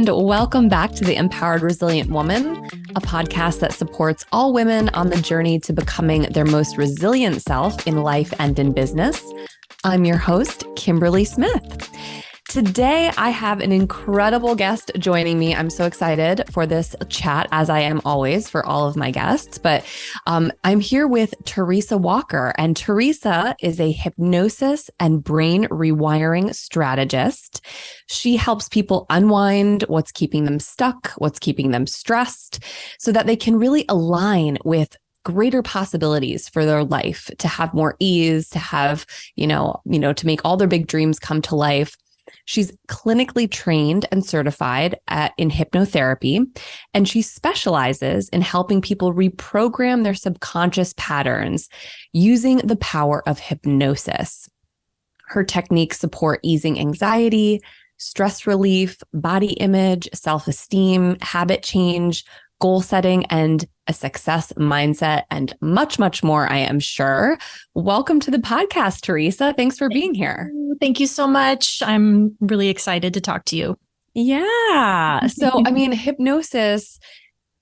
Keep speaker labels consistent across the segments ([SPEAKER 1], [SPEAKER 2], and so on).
[SPEAKER 1] and welcome back to The Empowered Resilient Woman, a podcast that supports all women on the journey to becoming their most resilient self in life and in business. I'm your host, Kimberly Smith. Today, I have an incredible guest joining me. I'm so excited for this chat, as I am always for all of my guests. But I'm here with Theresa Walker, and Theresa is a hypnosis and brain rewiring strategist. She helps people unwind what's keeping them stuck, what's keeping them stressed, so that they can really align with greater possibilities for their life, to have more ease, to have, to make all their big dreams come to life. She's clinically trained and certified in hypnotherapy, and she specializes in helping people reprogram their subconscious patterns using the power of hypnosis. Her techniques support easing anxiety, stress relief, body image, self-esteem, habit change, goal setting, and a success mindset, and much, much more, I am sure. Welcome to the podcast, Theresa. Thanks for being here.
[SPEAKER 2] Thank you so much. I'm really excited to talk to you.
[SPEAKER 1] Yeah. So, hypnosis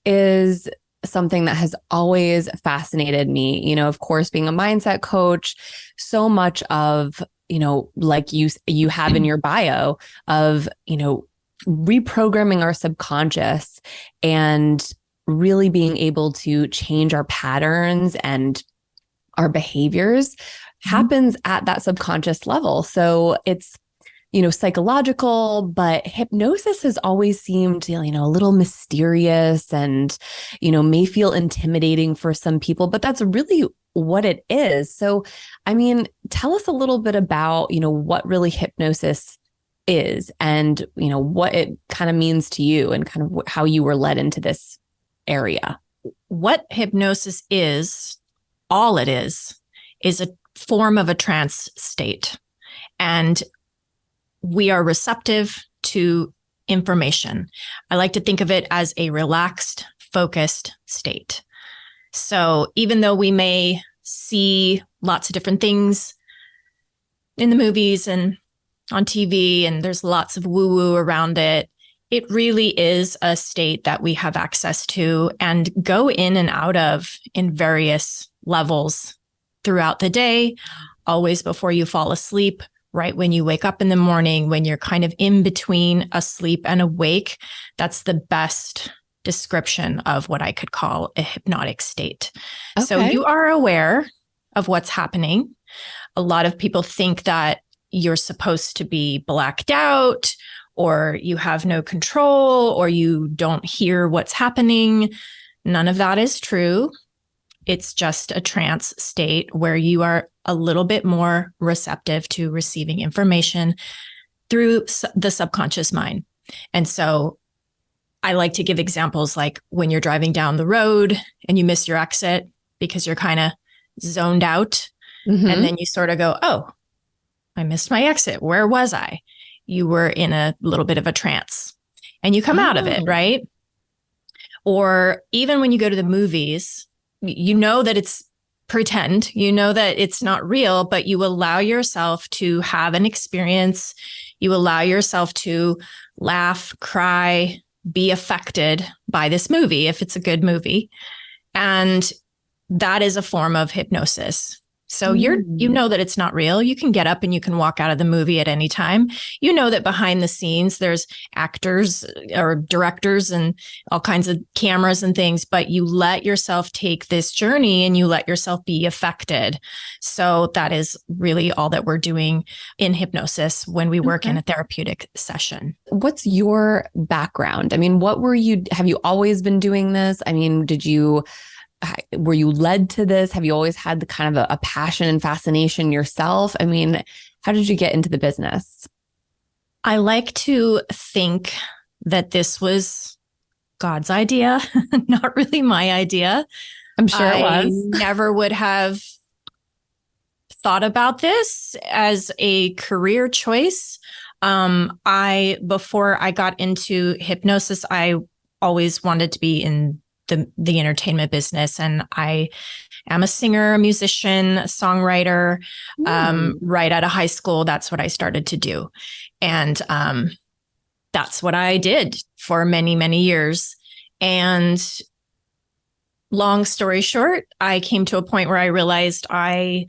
[SPEAKER 1] is something that has always fascinated me. Of course, being a mindset coach, so much of, like you have in your bio of, reprogramming our subconscious and really being able to change our patterns and our behaviors happens at that subconscious level. So it's, psychological, but hypnosis has always seemed, a little mysterious and, may feel intimidating for some people, but that's really what it is. So, tell us a little bit about, what really hypnosis is and, what it kind of means to you and kind of how you were led into this area.
[SPEAKER 2] What hypnosis is, all it is a form of a trance state. And we are receptive to information. I like to think of it as a relaxed, focused state. So even though we may see lots of different things in the movies and on TV, and there's lots of woo-woo around it, it really is a state that we have access to and go in and out of in various levels throughout the day, always before you fall asleep, right when you wake up in the morning, when you're kind of in between asleep and awake. That's the best description of what I could call a hypnotic state. Okay. So you are aware of what's happening. A lot of people think that you're supposed to be blacked out, or you have no control, or you don't hear what's happening. None of that is true. It's just a trance state where you are a little bit more receptive to receiving information through the subconscious mind. And so I like to give examples like when you're driving down the road and you miss your exit because you're kind of zoned out. Mm-hmm. And then you sort of go, oh, I missed my exit. Where was I? You were in a little bit of a trance and you come out of it, right? Or even when you go to the movies, you know that it's pretend, you know that it's not real, but you allow yourself to have an experience. You allow yourself to laugh, cry, be affected by this movie, if it's a good movie. And that is a form of hypnosis. So you know that it's not real. You can get up and you can walk out of the movie at any time. You know that behind the scenes, there's actors or directors and all kinds of cameras and things, but you let yourself take this journey and you let yourself be affected. So that is really all that we're doing in hypnosis when we work in a therapeutic session.
[SPEAKER 1] What's your background? Have you always been doing this? Were you led to this? Have you always had the kind of a passion and fascination yourself? How did you get into the business?
[SPEAKER 2] I like to think that this was God's idea, not really my idea.
[SPEAKER 1] I'm sure it was.
[SPEAKER 2] I never would have thought about this as a career choice. Before I got into hypnosis, I always wanted to be in the entertainment business. And I am a singer, a musician, a songwriter. Right out of high school, that's what I started to do. And that's what I did for many, many years. And long story short, I came to a point where I realized I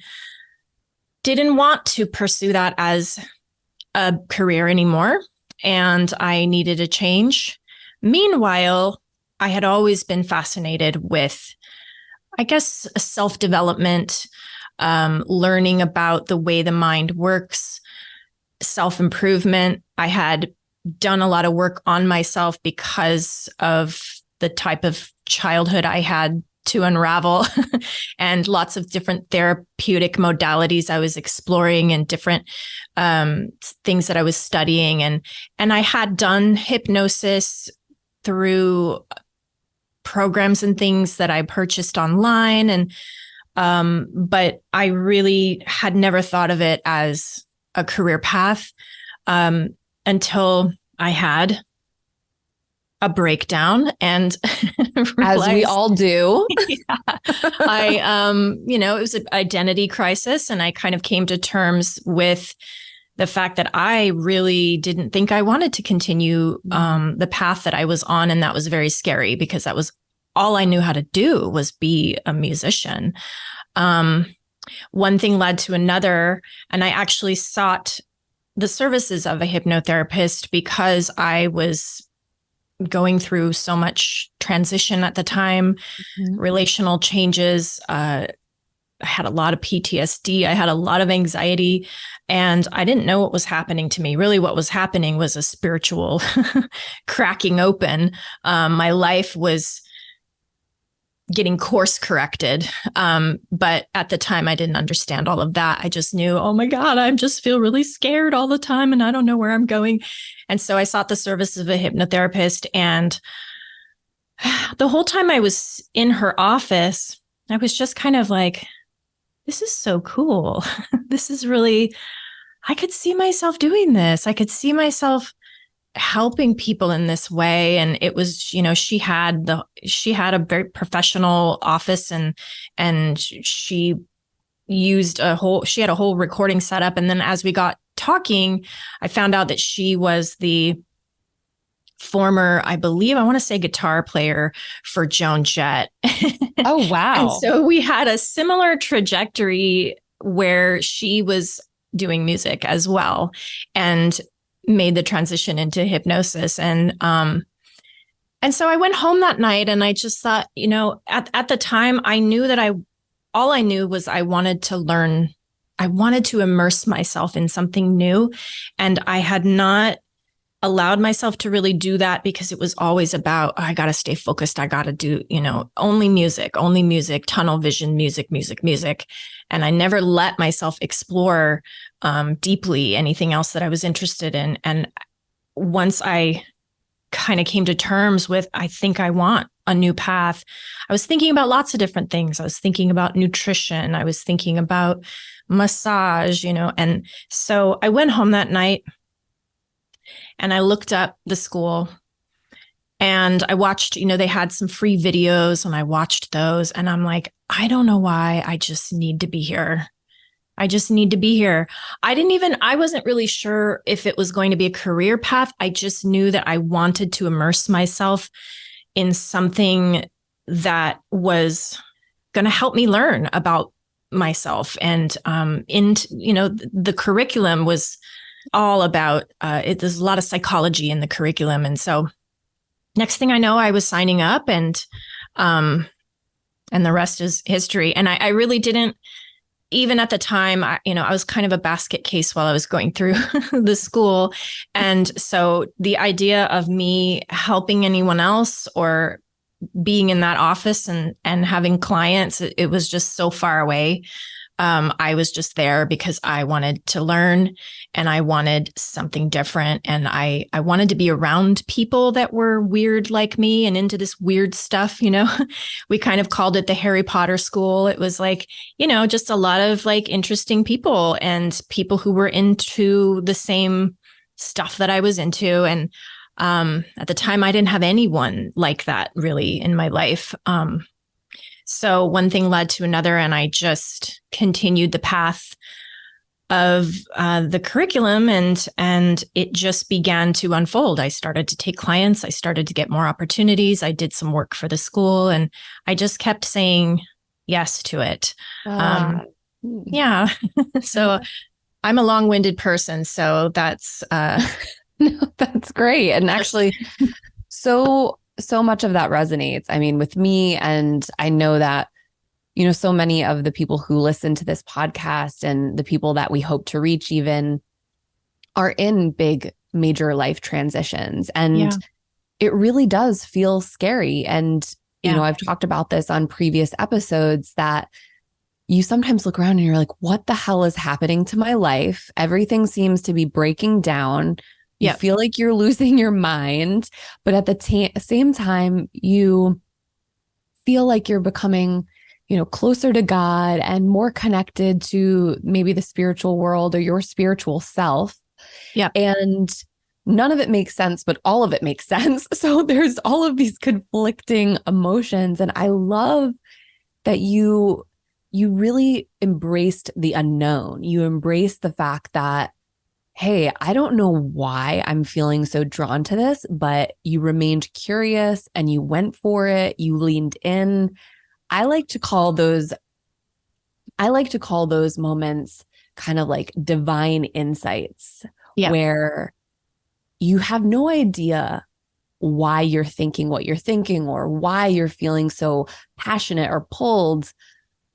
[SPEAKER 2] didn't want to pursue that as a career anymore, and I needed a change. Meanwhile, I had always been fascinated with, I guess, self-development, learning about the way the mind works, self-improvement. I had done a lot of work on myself because of the type of childhood I had to unravel and lots of different therapeutic modalities I was exploring and different things that I was studying. And I had done hypnosis through programs and things that I purchased online. And but I really had never thought of it as a career path until I had a breakdown and
[SPEAKER 1] as we all do.
[SPEAKER 2] Yeah, it was an identity crisis, and I kind of came to terms with the fact that I really didn't think I wanted to continue the path that I was on, and that was very scary because that was all I knew how to do was be a musician. One thing led to another, and I actually sought the services of a hypnotherapist because I was going through so much transition at the time, relational changes. I had a lot of PTSD. I had a lot of anxiety, and I didn't know what was happening to me. Really, what was happening was a spiritual cracking open. My life was getting course corrected. But at the time, I didn't understand all of that. I just knew, oh my God, I just feel really scared all the time and I don't know where I'm going. And so I sought the services of a hypnotherapist. And the whole time I was in her office, I was just kind of like, this is so cool. This is really, I could see myself doing this. I could see myself helping people in this way. And it was, she had a very professional office, and she had a whole recording setup. And then as we got talking, I found out that she was the former, I want to say, guitar player for Joan Jett.
[SPEAKER 1] Oh, wow.
[SPEAKER 2] And so we had a similar trajectory where she was doing music as well and made the transition into hypnosis. And so I went home that night and I just thought, at the time I knew that all I knew was I wanted to learn. I wanted to immerse myself in something new. And I had not allowed myself to really do that because it was always about, I got to stay focused. I got to do, only music, tunnel vision, music. And I never let myself explore deeply anything else that I was interested in. And once I kind of came to terms with, I think I want a new path, I was thinking about lots of different things. I was thinking about nutrition. I was thinking about massage, and so I went home that night and I looked up the school and I watched, they had some free videos and I watched those and I'm like, I don't know why, I just need to be here. I just need to be here. I wasn't really sure if it was going to be a career path. I just knew that I wanted to immerse myself in something that was going to help me learn about myself. And the curriculum was all about there's a lot of psychology in the curriculum. And so next thing I know, I was signing up and the rest is history. And I really didn't, even at the time, I was kind of a basket case while I was going through the school. And so the idea of me helping anyone else or being in that office and having clients, it was just so far away. I was just there because I wanted to learn and I wanted something different. And I wanted to be around people that were weird like me and into this weird stuff. We kind of called it the Harry Potter school. It was like, just a lot of like interesting people and people who were into the same stuff that I was into. And at the time, I didn't have anyone like that really in my life. So one thing led to another, and I just continued the path the curriculum, and it just began to unfold. I started to take clients. I started to get more opportunities. I did some work for the school, and I just kept saying yes to it. Yeah. So I'm a long-winded person, so that's
[SPEAKER 1] no, that's great. And actually, so much of that resonates. I mean, with me, and I know that, so many of the people who listen to this podcast and the people that we hope to reach even are in big, major life transitions. And it really does feel scary. And, I've talked about this on previous episodes that you sometimes look around and you're like, what the hell is happening to my life? Everything seems to be breaking down. You feel like you're losing your mind, but at the same time, you feel like you're becoming, closer to God and more connected to maybe the spiritual world or your spiritual self.
[SPEAKER 2] Yeah.
[SPEAKER 1] And none of it makes sense, but all of it makes sense. So there's all of these conflicting emotions. And I love that you really embraced the unknown. You embraced the fact that, hey, I don't know why I'm feeling so drawn to this, but you remained curious and you went for it. You leaned in. I like to call those moments kind of like divine insights, where you have no idea why you're thinking what you're thinking or why you're feeling so passionate or pulled,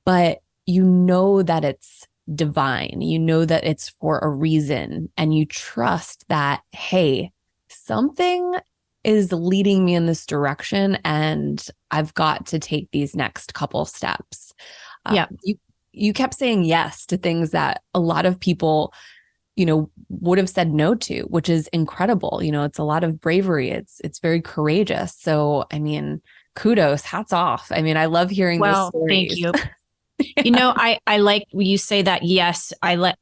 [SPEAKER 1] but you know that it's divine. You know that it's for a reason, and you trust that, hey, something is leading me in this direction and I've got to take these next couple steps. You kept saying yes to things that a lot of people, would have said no to, which is incredible. It's a lot of bravery. It's very courageous. So, I mean, kudos, hats off. I mean, I love hearing those stories.
[SPEAKER 2] Thank you. I like when you say that. Yes. I like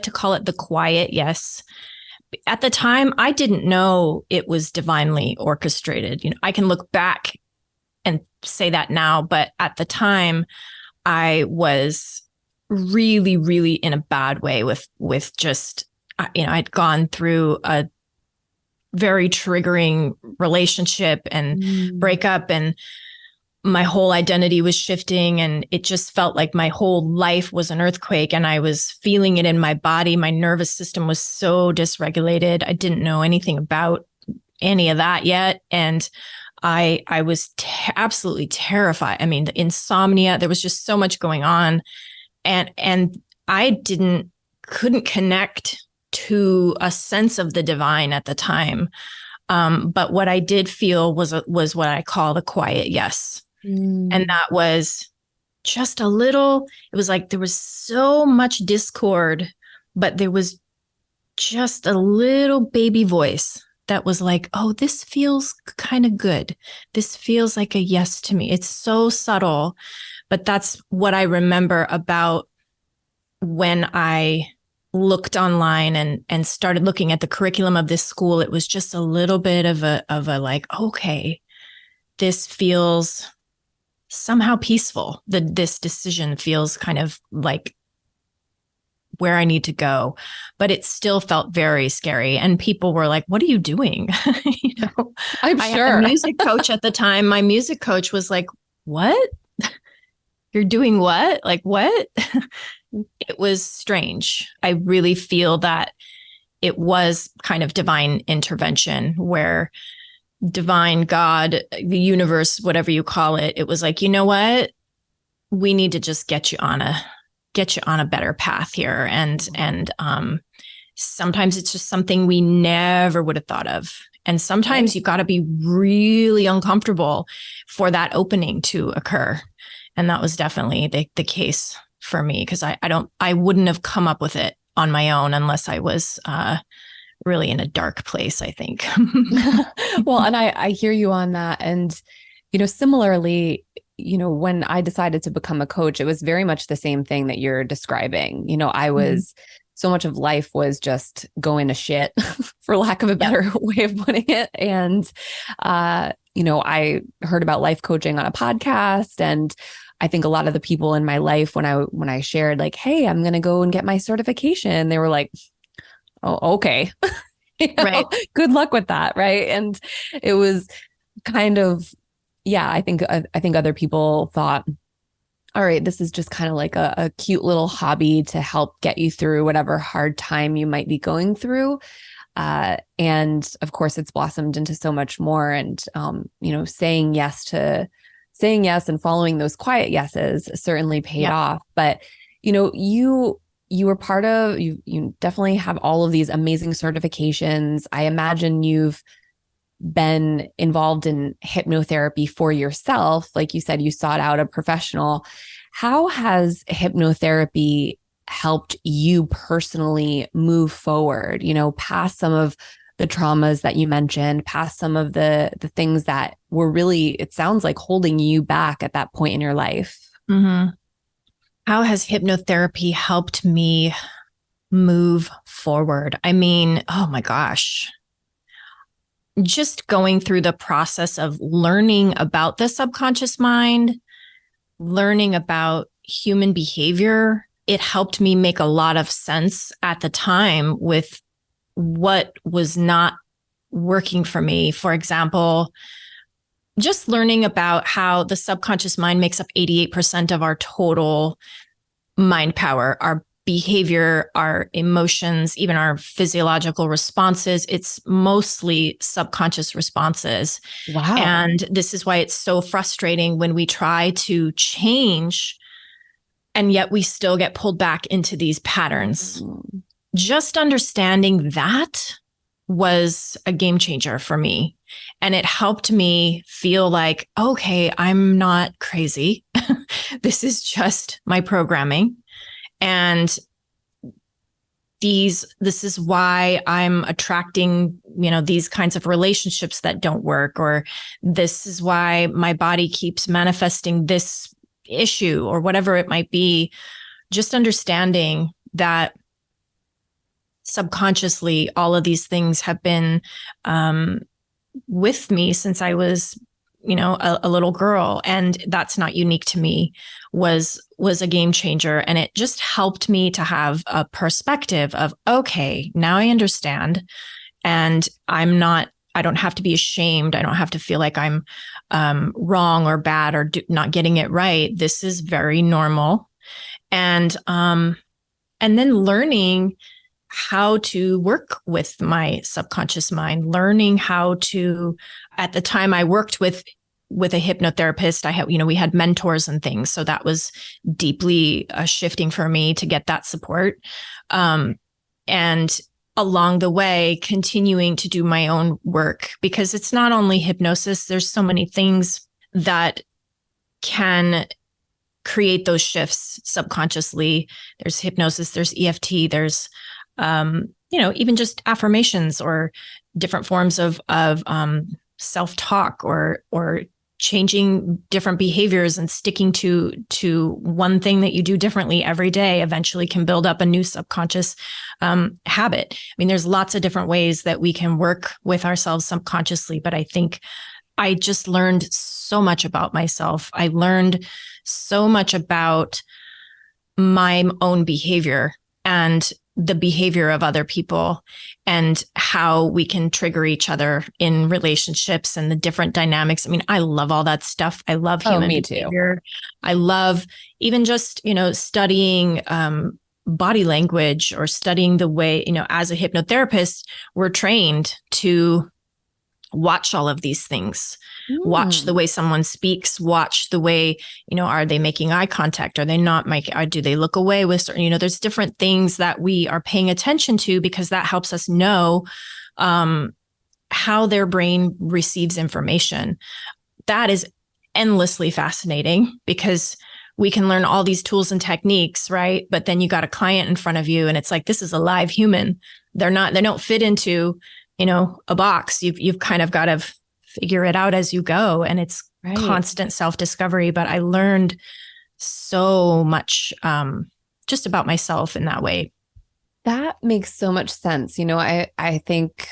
[SPEAKER 2] to call it the quiet yes. At the time, I didn't know it was divinely orchestrated. I can look back and say that now, but at the time I was really, really in a bad way with just, I'd gone through a very triggering relationship and breakup, and my whole identity was shifting, and it just felt like my whole life was an earthquake, and I was feeling it in my body. My nervous system was so dysregulated. I didn't know anything about any of that yet. And I was absolutely terrified. I mean, the insomnia, there was just so much going on, and I couldn't connect to a sense of the divine at the time. But what I did feel was what I call the quiet yes. And that was just a little, it was like there was so much discord, but there was just a little baby voice that was like, oh, this feels kind of good. This feels like a yes to me. It's so subtle, but that's what I remember about when I looked online and started looking at the curriculum of this school. It was just a little bit of a like, okay, this feels somehow peaceful. This decision feels kind of like where I need to go, but it still felt very scary. And people were like, what are you doing?
[SPEAKER 1] I'm
[SPEAKER 2] I
[SPEAKER 1] sure.
[SPEAKER 2] had a music coach at the time. My music coach was like, what? You're doing what? Like, what? It was strange. I really feel that it was kind of divine intervention, where divine God, the universe, whatever you call it, it was like, you know what? We need to just get you on a better path here. And sometimes it's just something we never would have thought of. And sometimes you got to be really uncomfortable for that opening to occur. And that was definitely the case for me, because I wouldn't have come up with it on my own unless I was really in a dark place, I think.
[SPEAKER 1] Well, and I hear you on that. And, similarly, when I decided to become a coach, it was very much the same thing that you're describing. I was, so much of life was just going to shit, for lack of a better way of putting it. And, I heard about life coaching on a podcast, and I think a lot of the people in my life, when I shared like, hey, I'm going to go and get my certification, they were like, oh, okay.
[SPEAKER 2] Right.
[SPEAKER 1] Good luck with that. Right. And it was kind of, yeah, I think other people thought, all right, this is just kind of like a cute little hobby to help get you through whatever hard time you might be going through. And of course, it's blossomed into so much more. And, saying yes and following those quiet yeses certainly paid off. But, you were part of, you definitely have all of these amazing certifications. I imagine you've been involved in hypnotherapy for yourself. Like you said, you sought out a professional. How has hypnotherapy helped you personally move forward, past some of the traumas that you mentioned, past some of the things that were really, it sounds like, holding you back at that point in your life?
[SPEAKER 2] Mm-hmm. How has hypnotherapy helped me move forward? I mean, oh my gosh. Just going through the process of learning about the subconscious mind, learning about human behavior, it helped me make a lot of sense at the time with what was not working for me. For example, just learning about how the subconscious mind makes up 88% of our total mind power, our behavior, our emotions, even our physiological responses. It's mostly subconscious responses.
[SPEAKER 1] Wow.
[SPEAKER 2] And this is why it's so frustrating when we try to change and yet we still get pulled back into these patterns. Mm-hmm. Just understanding that was a game changer for me. And it helped me feel like, okay, I'm not crazy. This is just my programming. And this is why I'm attracting, these kinds of relationships that don't work, or this is why my body keeps manifesting this issue or whatever it might be. Just understanding that subconsciously, all of these things have been with me since I was, a little girl, and that's not unique to me, was a game changer. And it just helped me to have a perspective of, okay, now I understand, and I don't have to be ashamed. I don't have to feel like I'm wrong or bad or not getting it right. This is very normal. And then learning how to work with my subconscious mind, learning how to, at the time I worked with a hypnotherapist, we had mentors and things. So that was deeply shifting for me to get that support. And along the way, continuing to do my own work, because it's not only hypnosis, there's so many things that can create those shifts subconsciously. There's hypnosis, there's EFT, there's even just affirmations or different forms of self-talk or changing different behaviors and sticking to one thing that you do differently every day eventually can build up a new subconscious habit. I mean, there's lots of different ways that we can work with ourselves subconsciously, but I think I just learned so much about myself. I learned so much about my own behavior and the behavior of other people and how we can trigger each other in relationships and the different dynamics. I mean, I love all that stuff. I love human behavior. I love even just, studying body language or studying the way, as a hypnotherapist, we're trained to watch all of these things. Watch the way someone speaks, watch the way, are they making eye contact? Are they not making, or do they look away with certain, there's different things that we are paying attention to because that helps us know how their brain receives information. That is endlessly fascinating because we can learn all these tools and techniques, right? But then you got a client in front of you and it's like, this is a live human. They don't fit into, a box. You've kind of got to figure it out as you go. And it's constant self-discovery. But I learned so much just about myself in that way.
[SPEAKER 1] That makes so much sense. I think,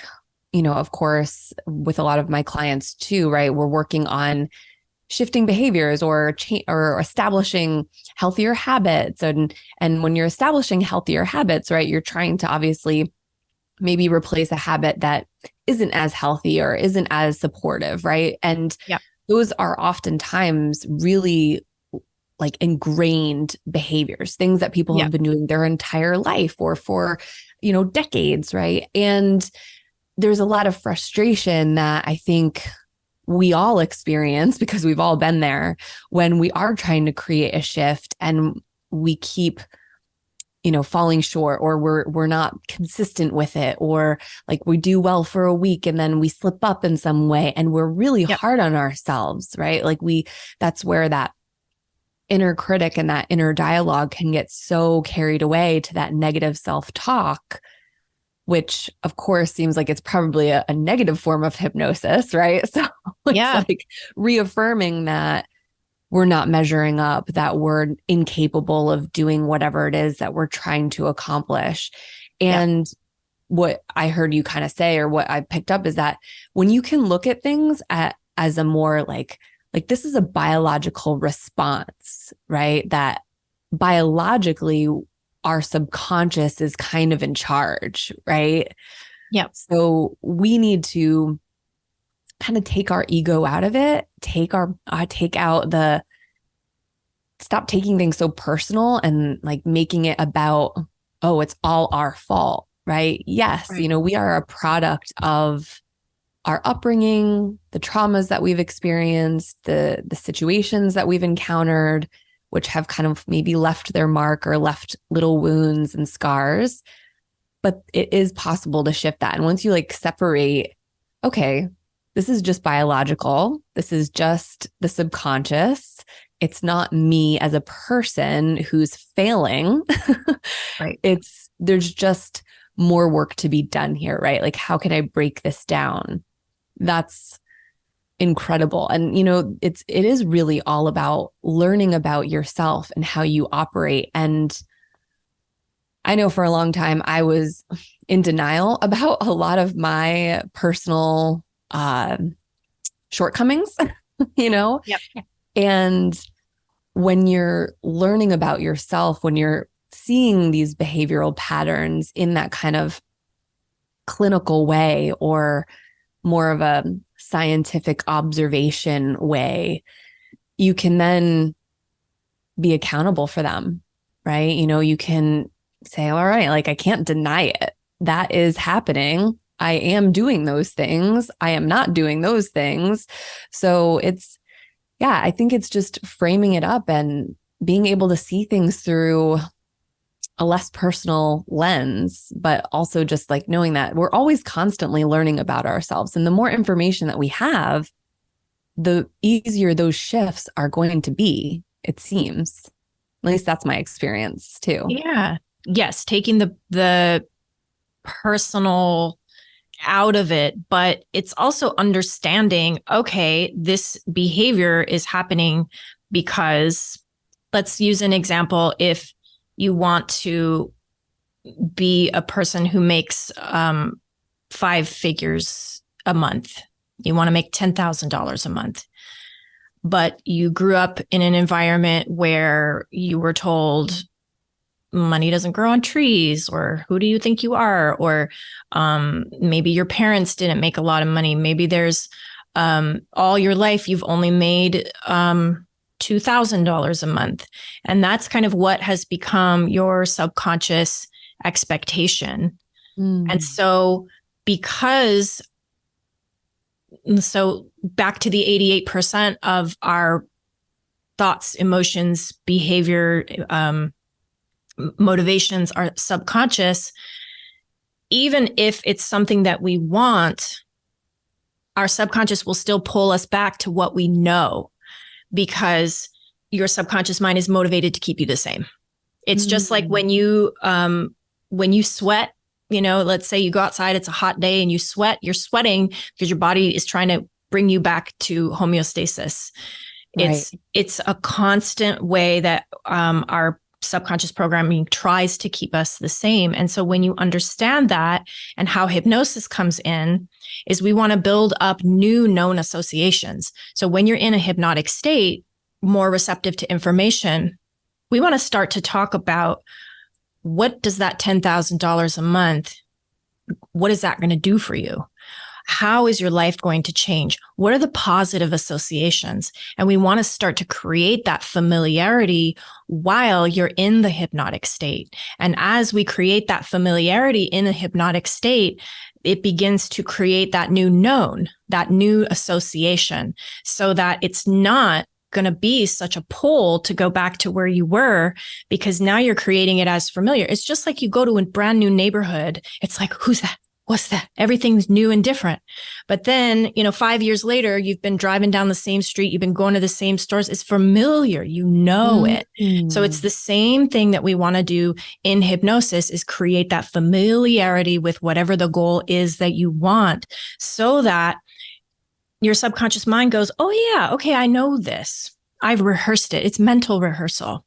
[SPEAKER 1] of course, with a lot of my clients too, right, we're working on shifting behaviors or or establishing healthier habits. And when you're establishing healthier habits, right, you're trying to obviously maybe replace a habit that isn't as healthy or isn't as supportive, right? And those are oftentimes really like ingrained behaviors, things that people have been doing their entire life or for, decades, right? And there's a lot of frustration that I think we all experience because we've all been there when we are trying to create a shift and we keep falling short, or we're not consistent with it, or like we do well for a week and then we slip up in some way and we're really hard on ourselves, right? Like that's where that inner critic and that inner dialogue can get so carried away to that negative self-talk, which of course seems like it's probably a negative form of hypnosis, right? So it's like reaffirming that we're not measuring up, that we're incapable of doing whatever it is that we're trying to accomplish. And what I heard you kind of say, or what I picked up, is that when you can look at things as a more like this is a biological response, right? That biologically our subconscious is kind of in charge, right?
[SPEAKER 2] Yeah.
[SPEAKER 1] So we need to kind of take our ego out of it, stop taking things so personal and like making it about, oh, it's all our fault, right? Yes.
[SPEAKER 2] Right.
[SPEAKER 1] We are a product of our upbringing, the traumas that we've experienced, the situations that we've encountered, which have kind of maybe left their mark or left little wounds and scars. But it is possible to shift that. And once you like separate, okay, this is just biological. This is just the subconscious. It's not me as a person who's failing.
[SPEAKER 2] Right.
[SPEAKER 1] There's just more work to be done here, right? Like, how can I break this down? That's incredible. And, it is really all about learning about yourself and how you operate. And I know for a long time, I was in denial about a lot of my personal shortcomings, And when you're learning about yourself, when you're seeing these behavioral patterns in that kind of clinical way or more of a scientific observation way, you can then be accountable for them, right? You can say, all right, like I can't deny it. That is happening. I am doing those things. I am not doing those things. So I think it's just framing it up and being able to see things through a less personal lens, but also just like knowing that we're always constantly learning about ourselves. And the more information that we have, the easier those shifts are going to be, it seems. At least that's my experience too.
[SPEAKER 2] Yeah. Yes. Taking the personal out of it, but it's also understanding, okay, this behavior is happening because, let's use an example. If you want to be a person who makes 5 figures a month, you want to make $10,000 a month, but you grew up in an environment where you were told money doesn't grow on trees, or who do you think you are? Or maybe your parents didn't make a lot of money. Maybe there's all your life you've only made $2,000 a month. And that's kind of what has become your subconscious expectation. And so back to the 88% of our thoughts, emotions, behavior, motivations are subconscious. Even if it's something that we want, our subconscious will still pull us back to what we know, because your subconscious mind is motivated to keep you the same. It's just like when you sweat, let's say you go outside, it's a hot day and you sweat, you're sweating because your body is trying to bring you back to homeostasis. Right. It's a constant way that our subconscious programming tries to keep us the same. And so when you understand that, and how hypnosis comes in is we want to build up new known associations. So when you're in a hypnotic state, more receptive to information, we want to start to talk about, what does that $10,000 a month, what is that going to do for you? How is your life going to change? What are the positive associations? And we want to start to create that familiarity while you're in the hypnotic state. And as we create that familiarity in a hypnotic state, it begins to create that new known, that new association, so that it's not going to be such a pull to go back to where you were, because now you're creating it as familiar. It's just like you go to a brand new neighborhood. It's like, who's that? What's that? Everything's new and different. But then, 5 years later, you've been driving down the same street. You've been going to the same stores. It's familiar. You know it. So it's the same thing that we want to do in hypnosis, is create that familiarity with whatever the goal is that you want, so that your subconscious mind goes, oh yeah, okay, I know this. I've rehearsed it. It's mental rehearsal.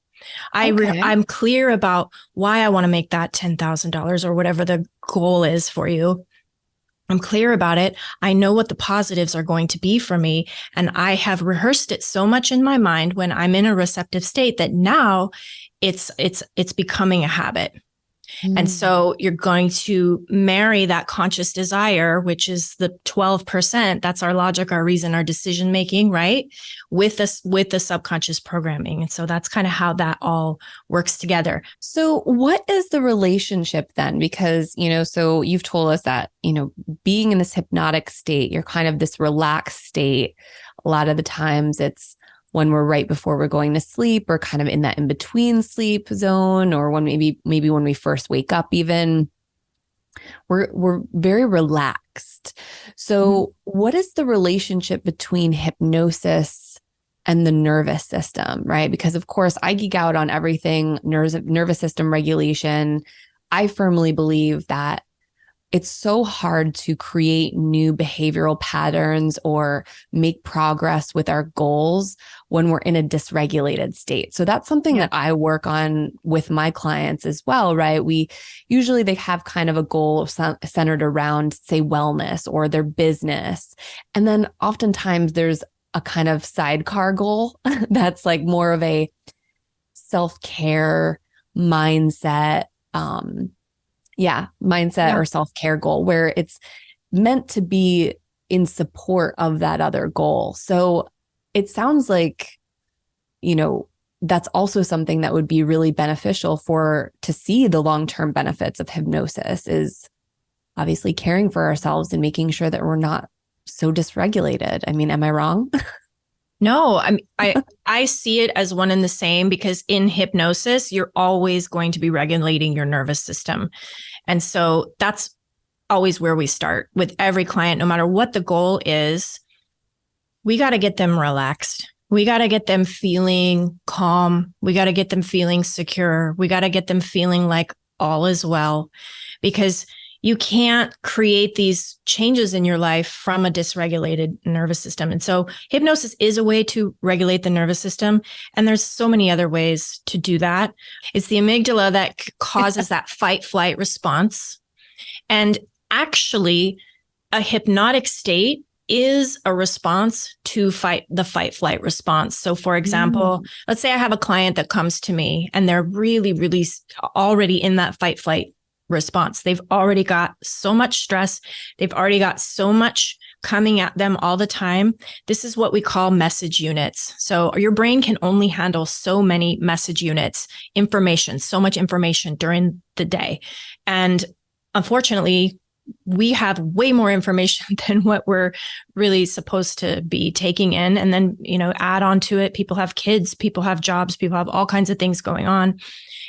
[SPEAKER 2] I'm clear about why I want to make that $10,000 or whatever the goal is for you. I'm clear about it. I know what the positives are going to be for me. And I have rehearsed it so much in my mind when I'm in a receptive state that now it's becoming a habit. And so you're going to marry that conscious desire, which is the 12%. That's our logic, our reason, our decision making, right? With the subconscious programming. And so that's kind of how that all works together.
[SPEAKER 1] So what is the relationship then? Because, so you've told us that, being in this hypnotic state, you're kind of this relaxed state. A lot of the times it's when we're right before we're going to sleep, or kind of in that in-between sleep zone, or when maybe when we first wake up, even we're very relaxed. So what is the relationship between hypnosis and the nervous system, right? Because of course I geek out on everything nervous system regulation. I firmly believe that it's so hard to create new behavioral patterns or make progress with our goals when we're in a dysregulated state. So that's something that I work on with my clients as well, right? They have kind of a goal centered around, say, wellness or their business. And then oftentimes there's a kind of sidecar goal that's like more of a self-care mindset, or self-care goal, where it's meant to be in support of that other goal. So it sounds like, that's also something that would be really beneficial to see the long-term benefits of hypnosis, is obviously caring for ourselves and making sure that we're not so dysregulated. I mean, am I wrong?
[SPEAKER 2] No, I see it as one and the same, because in hypnosis, you're always going to be regulating your nervous system. And so that's always where we start with every client, no matter what the goal is. We got to get them relaxed. We got to get them feeling calm. We got to get them feeling secure. We got to get them feeling like all is well, because you can't create these changes in your life from a dysregulated nervous system. And so hypnosis is a way to regulate the nervous system. And there's so many other ways to do that. It's the amygdala that causes that fight-flight response. And actually, a hypnotic state is a response to the fight-flight response. So for example, let's say I have a client that comes to me and they're really, really already in that fight-flight response. They've already got so much stress. They've already got so much coming at them all the time. This is what we call message units. So your brain can only handle so many message units, so much information during the day. And unfortunately, we have way more information than what we're really supposed to be taking in. And then, add on to it, people have kids, people have jobs, people have all kinds of things going on.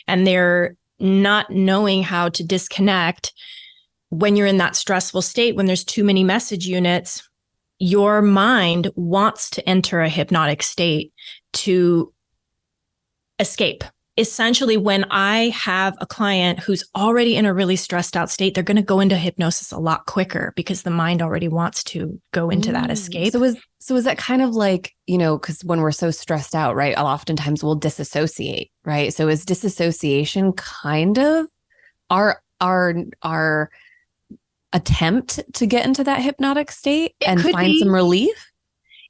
[SPEAKER 2] And they're not knowing how to disconnect when you're in that stressful state. When there's too many message units, your mind wants to enter a hypnotic state to escape. essentially, when I have a client who's already in a really stressed out state, they're going to go into hypnosis a lot quicker because the mind already wants to go into that escape.
[SPEAKER 1] So is that kind of like, because when we're so stressed out, right, oftentimes we'll disassociate, right? So is disassociation kind of our attempt to get into that hypnotic state and find some relief?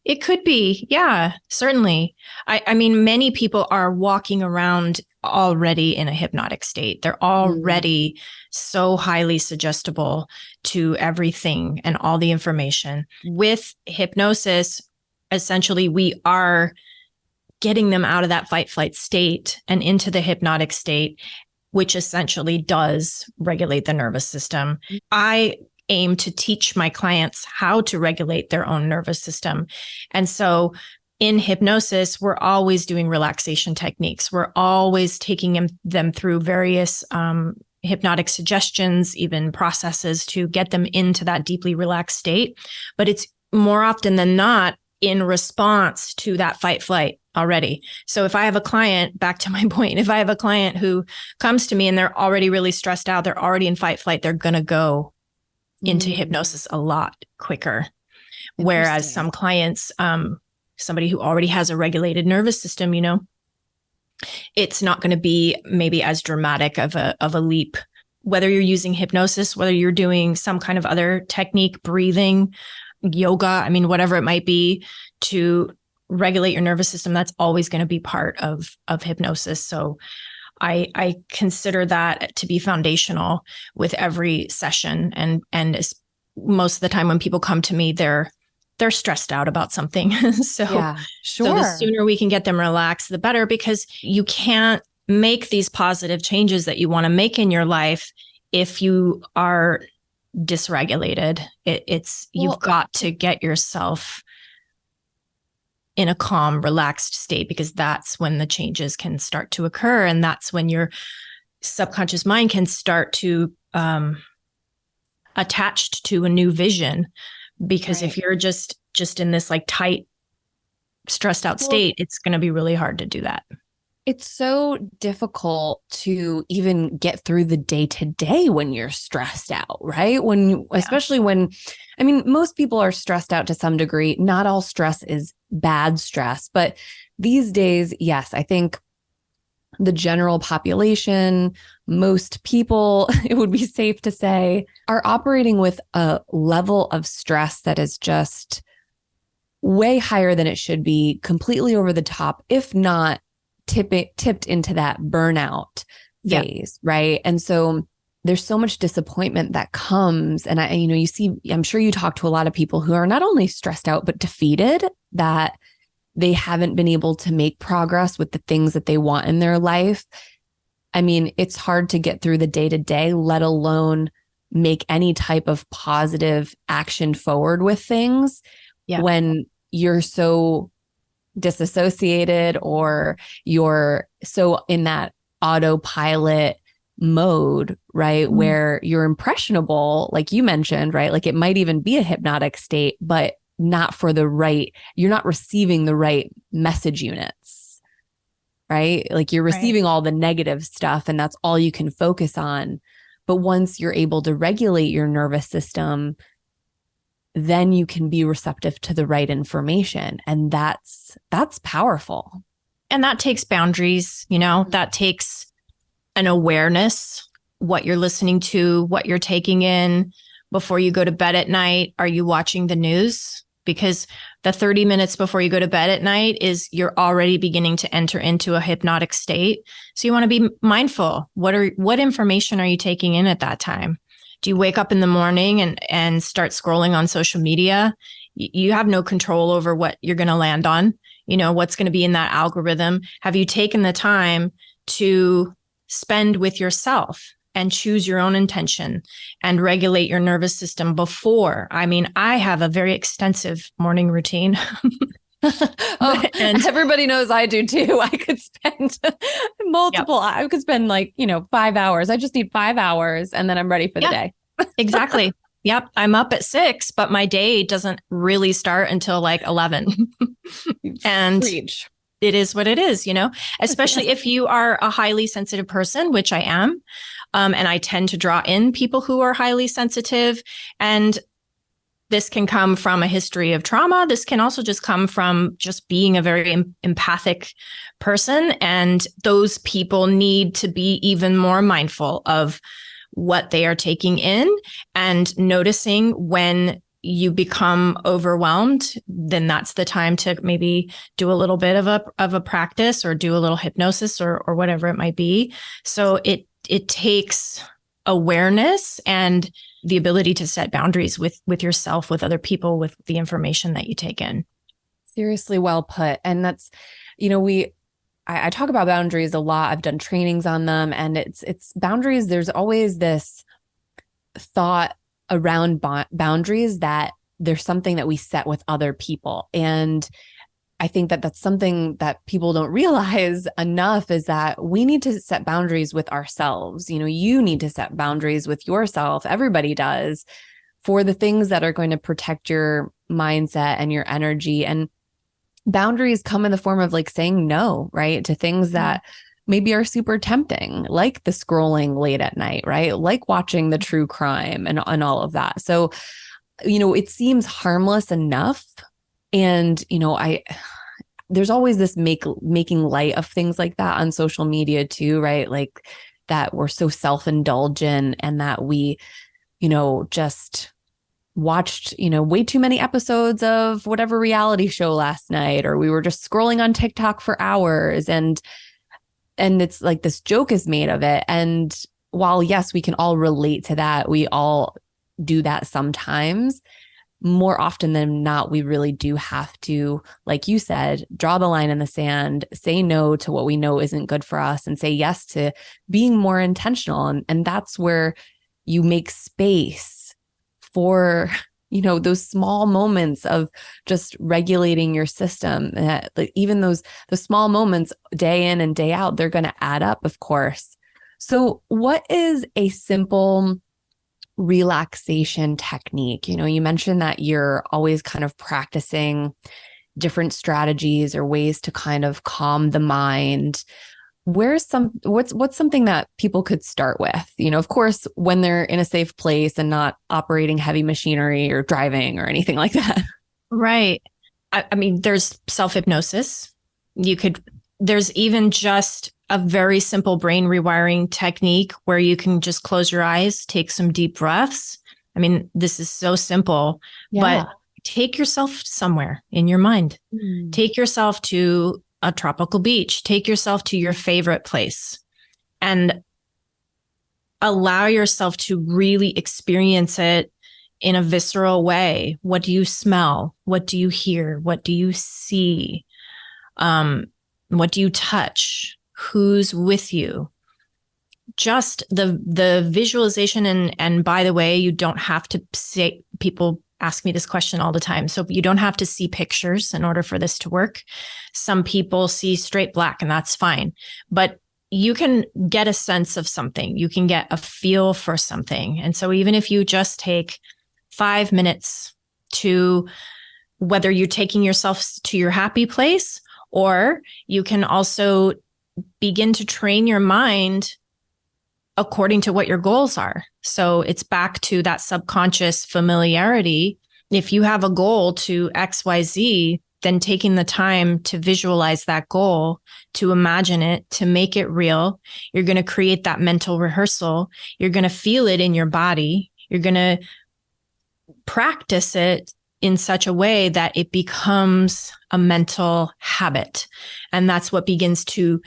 [SPEAKER 2] It could be. Yeah, certainly. I mean, many people are walking around already in a hypnotic state. They're already so highly suggestible to everything and all the information. With hypnosis, essentially, we are getting them out of that fight flight state and into the hypnotic state, which essentially does regulate the nervous system. I aim to teach my clients how to regulate their own nervous system. And so in hypnosis, we're always doing relaxation techniques. We're always taking them through various hypnotic suggestions, even processes to get them into that deeply relaxed state. But it's more often than not in response to that fight flight already. So if I have a client, back to my point, if I have a client who comes to me and they're already really stressed out, they're already in fight flight, they're going to go into hypnosis a lot quicker. Whereas some clients, somebody who already has a regulated nervous system, it's not going to be maybe as dramatic of a leap. Whether you're using hypnosis, whether you're doing some kind of other technique, breathing, yoga, I mean, whatever it might be to regulate your nervous system, that's always going to be part of hypnosis. So I consider that to be foundational with every session. And most of the time when people come to me, they're stressed out about something. So the sooner we can get them relaxed, the better, because you can't make these positive changes that you want to make in your life if you are dysregulated. You've got to get yourself in a calm, relaxed state, because that's when the changes can start to occur. And that's when your subconscious mind can start to attached to a new vision. Because if you're just in this like tight, stressed out state, it's going to be really hard to do that.
[SPEAKER 1] It's so difficult to even get through the day to day when you're stressed out, right? Especially when, I mean, most people are stressed out to some degree. Not all stress is bad stress, but these days, yes, I think the general population, most people, it would be safe to say, are operating with a level of stress that is just way higher than it should be, completely over the top, if not tipped into that burnout phase, right? And so there's so much disappointment that comes. And I'm sure you talk to a lot of people who are not only stressed out, but defeated that they haven't been able to make progress with the things that they want in their life. I mean, it's hard to get through the day to day, let alone make any type of positive action forward with things when you're so disassociated or you're so in that autopilot mode, right? Where you're impressionable, like you mentioned, right? Like it might even be a hypnotic state, but you're not receiving the right message units, right? Like you're receiving all the negative stuff and that's all you can focus on. But once you're able to regulate your nervous system, then you can be receptive to the right information. And that's powerful.
[SPEAKER 2] And that takes boundaries, that takes an awareness, what you're listening to, what you're taking in before you go to bed at night. Are you watching the news? Because the 30 minutes before you go to bed at night is you're already beginning to enter into a hypnotic state. So you want to be mindful. What information are you taking in at that time? Do you wake up in the morning and start scrolling on social media? You have no control over what you're going to land on, what's going to be in that algorithm. Have you taken the time to spend with yourself and choose your own intention and regulate your nervous system before? I mean, I have a very extensive morning routine.
[SPEAKER 1] And everybody knows I do too. I could spend I could spend 5 hours. I just need 5 hours and then I'm ready for the day.
[SPEAKER 2] Exactly. Yep. I'm up at 6, but my day doesn't really start until 11. And
[SPEAKER 1] Preach.
[SPEAKER 2] it is what it is, especially if you are a highly sensitive person, which I am. And I tend to draw in people who are highly sensitive. And this can come from a history of trauma. This can also just come from just being a very empathic person. And those people need to be even more mindful of what they are taking in and noticing when you become overwhelmed, then that's the time to maybe do a little bit of a practice or do a little hypnosis or whatever it might be. So it takes awareness and the ability to set boundaries with yourself, with other people, with the information that you take in.
[SPEAKER 1] Seriously, well put. And that's, I talk about boundaries a lot. I've done trainings on them, and it's boundaries. There's always this thought around boundaries that there's something that we set with other people. And I think that that's something that people don't realize enough, is that we need to set boundaries with ourselves. You need to set boundaries with yourself. Everybody does, for the things that are going to protect your mindset and your energy. And boundaries come in the form of like saying no, right? To things that maybe are super tempting, like the scrolling late at night, right? Like watching the true crime and all of that. So, it seems harmless enough. And, there's always this making light of things like that on social media too, right? Like that we're so self-indulgent and that we, just watched, way too many episodes of whatever reality show last night, or we were just scrolling on TikTok for hours. And it's like this joke is made of it. And while, yes, we can all relate to that, we all do that sometimes. More often than not, we really do have to, like you said, draw the line in the sand, say no to what we know isn't good for us, and say yes to being more intentional. And that's where you make space for, those small moments of just regulating your system. Like even the small moments day in and day out, they're going to add up, of course. So what is a simple relaxation technique? You mentioned that you're always kind of practicing different strategies or ways to kind of calm the mind. What's something that people could start with? Of course, when they're in a safe place and not operating heavy machinery or driving or anything like that.
[SPEAKER 2] Right. I mean, there's self-hypnosis. There's even just a very simple brain rewiring technique where you can just close your eyes, take some deep breaths. I mean, this is so simple, but take yourself somewhere in your mind. Take yourself to a tropical beach. Take yourself to your favorite place and allow yourself to really experience it in a visceral way. What do you smell? What do you hear? What do you see? What do you touch? Who's with you? Just the visualization. And by the way, you don't have to say, people ask me this question all the time. So you don't have to see pictures in order for this to work. Some people see straight black, and that's fine. But you can get a sense of something. You can get a feel for something. And so even if you just take 5 minutes to, whether you're taking yourself to your happy place, or you can also begin to train your mind according to what your goals are. So it's back to that subconscious familiarity. If you have a goal to XYZ, then taking the time to visualize that goal, to imagine it, to make it real, you're going to create that mental rehearsal. You're going to feel it in your body. You're going to practice it in such a way that it becomes a mental habit. And that's what begins to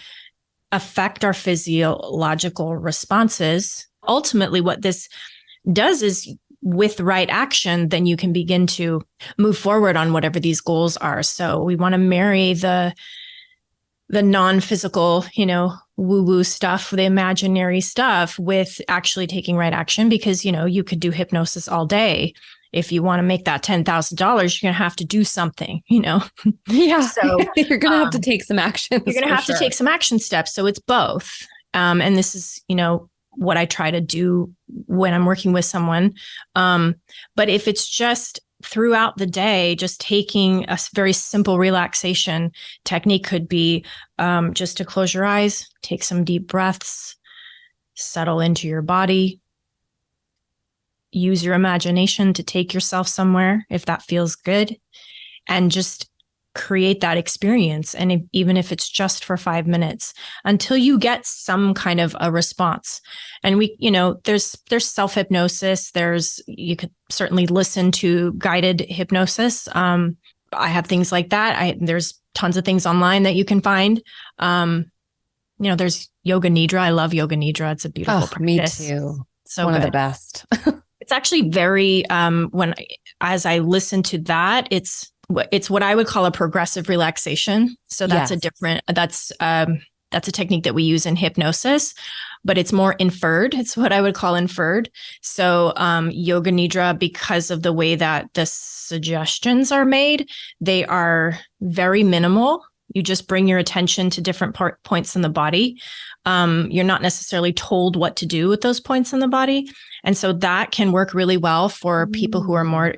[SPEAKER 2] affect our physiological responses. Ultimately, what this does is, with right action, then you can begin to move forward on whatever these goals are. So we want to marry the non-physical, woo-woo stuff, the imaginary stuff, with actually taking right action, because, you could do hypnosis all day. If you want to make that $10,000, you're going to have to do something,
[SPEAKER 1] Yeah.
[SPEAKER 2] So
[SPEAKER 1] you're going to have to take some action.
[SPEAKER 2] You're going to have to take some action steps. So it's both. And this is, what I try to do when I'm working with someone. But if it's just throughout the day, just taking a very simple relaxation technique could be just to close your eyes, take some deep breaths, settle into your body, use your imagination to take yourself somewhere if that feels good, and just create that experience. And even if it's just for 5 minutes until you get some kind of a response. And there's self-hypnosis. You could certainly listen to guided hypnosis. I have things like that. There's tons of things online that you can find. There's yoga nidra. I love yoga nidra. It's a beautiful practice.
[SPEAKER 1] Me too.
[SPEAKER 2] So
[SPEAKER 1] one
[SPEAKER 2] good.
[SPEAKER 1] of the best.
[SPEAKER 2] It's actually very, as I listen to that, it's what I would call a progressive relaxation. So that's that's a technique that we use in hypnosis, but it's more inferred. It's what I would call inferred. So yoga nidra, because of the way that the suggestions are made, they are very minimal. You just bring your attention to different points in the body. You're not necessarily told what to do with those points in the body. And so that can work really well for people who are more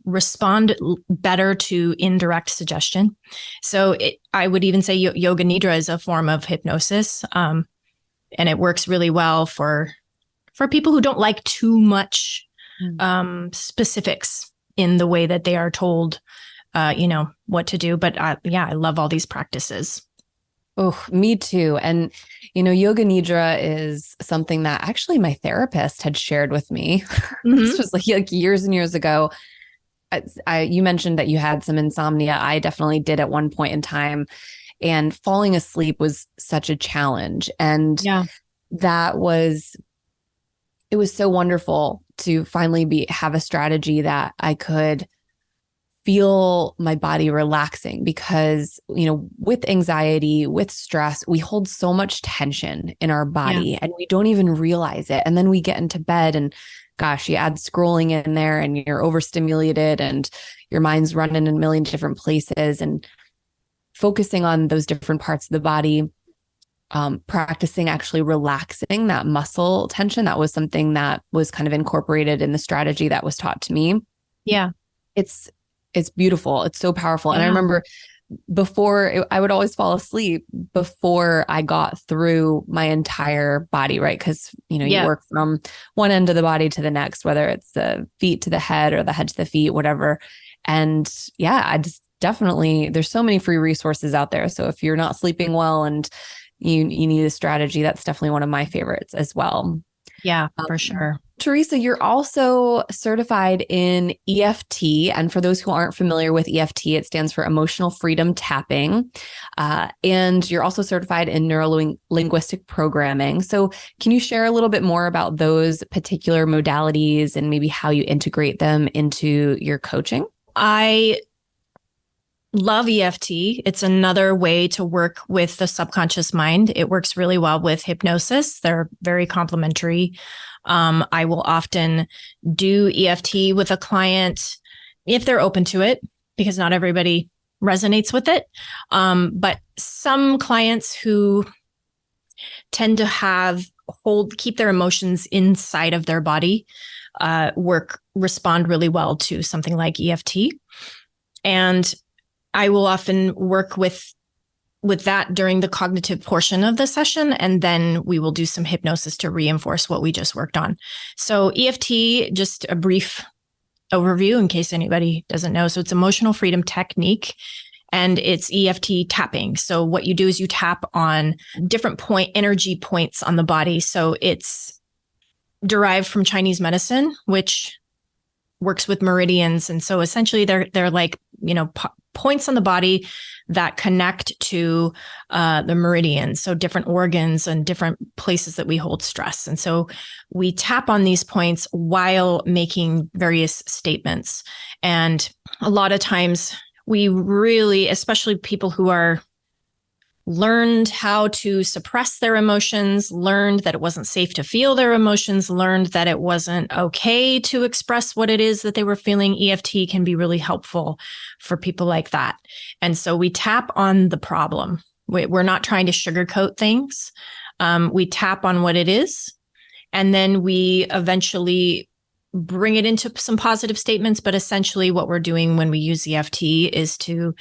[SPEAKER 2] respond better to indirect suggestion. So I would even say yoga nidra is a form of hypnosis. And it works really well for people who don't like too much specifics in the way that they are told, what to do. But I love all these practices.
[SPEAKER 1] Oh, me too. And, yoga nidra is something that actually my therapist had shared with me. This was like years and years ago. You mentioned that you had some insomnia. I definitely did at one point in time, and falling asleep was such a challenge. And it was so wonderful to finally have a strategy that I could feel my body relaxing, because, with anxiety, with stress, we hold so much tension in our body and we don't even realize it. And then we get into bed and gosh, you add scrolling in there and you're overstimulated and your mind's running in a million different places, and focusing on those different parts of the body, practicing actually relaxing that muscle tension. That was something that was kind of incorporated in the strategy that was taught to me.
[SPEAKER 2] Yeah.
[SPEAKER 1] It's beautiful. It's so powerful. And I remember I would always fall asleep before I got through my entire body, right? Because, you work from one end of the body to the next, whether it's the feet to the head or the head to the feet, whatever. And I just definitely, there's so many free resources out there. So if you're not sleeping well and you need a strategy, that's definitely one of my favorites as well.
[SPEAKER 2] Yeah, for sure.
[SPEAKER 1] Theresa, you're also certified in EFT. And for those who aren't familiar with EFT, it stands for Emotional Freedom Tapping. And you're also certified in neuro-linguistic programming. So can you share a little bit more about those particular modalities and maybe how you integrate them into your coaching?
[SPEAKER 2] I love EFT. It's another way to work with the subconscious mind. It works really well with hypnosis. They're very complementary. I will often do EFT with a client if they're open to it, because not everybody resonates with it. But some clients who tend to keep their emotions inside of their body, respond really well to something like EFT. And I will often work with that during the cognitive portion of the session, and then we will do some hypnosis to reinforce what we just worked on. So EFT, just a brief overview in case anybody doesn't know. So it's emotional freedom technique, and it's EFT tapping. So what you do is you tap on different energy points on the body. So it's derived from Chinese medicine, which works with meridians. And so essentially they're like, points on the body that connect to the meridians. So different organs and different places that we hold stress. And so we tap on these points while making various statements. And a lot of times we really, especially people who are learned how to suppress their emotions, learned that it wasn't safe to feel their emotions, learned that it wasn't okay to express what it is that they were feeling. EFT can be really helpful for people like that. And so we tap on the problem. We're not trying to sugarcoat things. We tap on what it is. And then we eventually bring it into some positive statements, but essentially what we're doing when we use EFT is to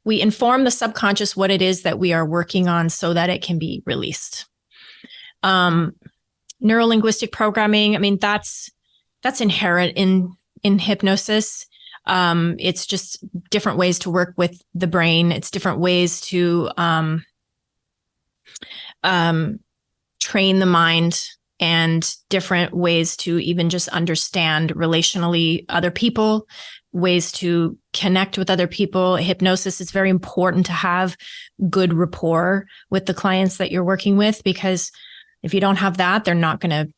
[SPEAKER 2] we inform the subconscious what it is that we are working on so that it can be released. Neuro-linguistic programming, I mean, that's inherent in hypnosis. It's just different ways to work with the brain. It's different ways to train the mind, and different ways to even just understand relationally other people, ways to connect with other people. Hypnosis is very important to have good rapport with the clients that you're working with, because if you don't have that, they're not going to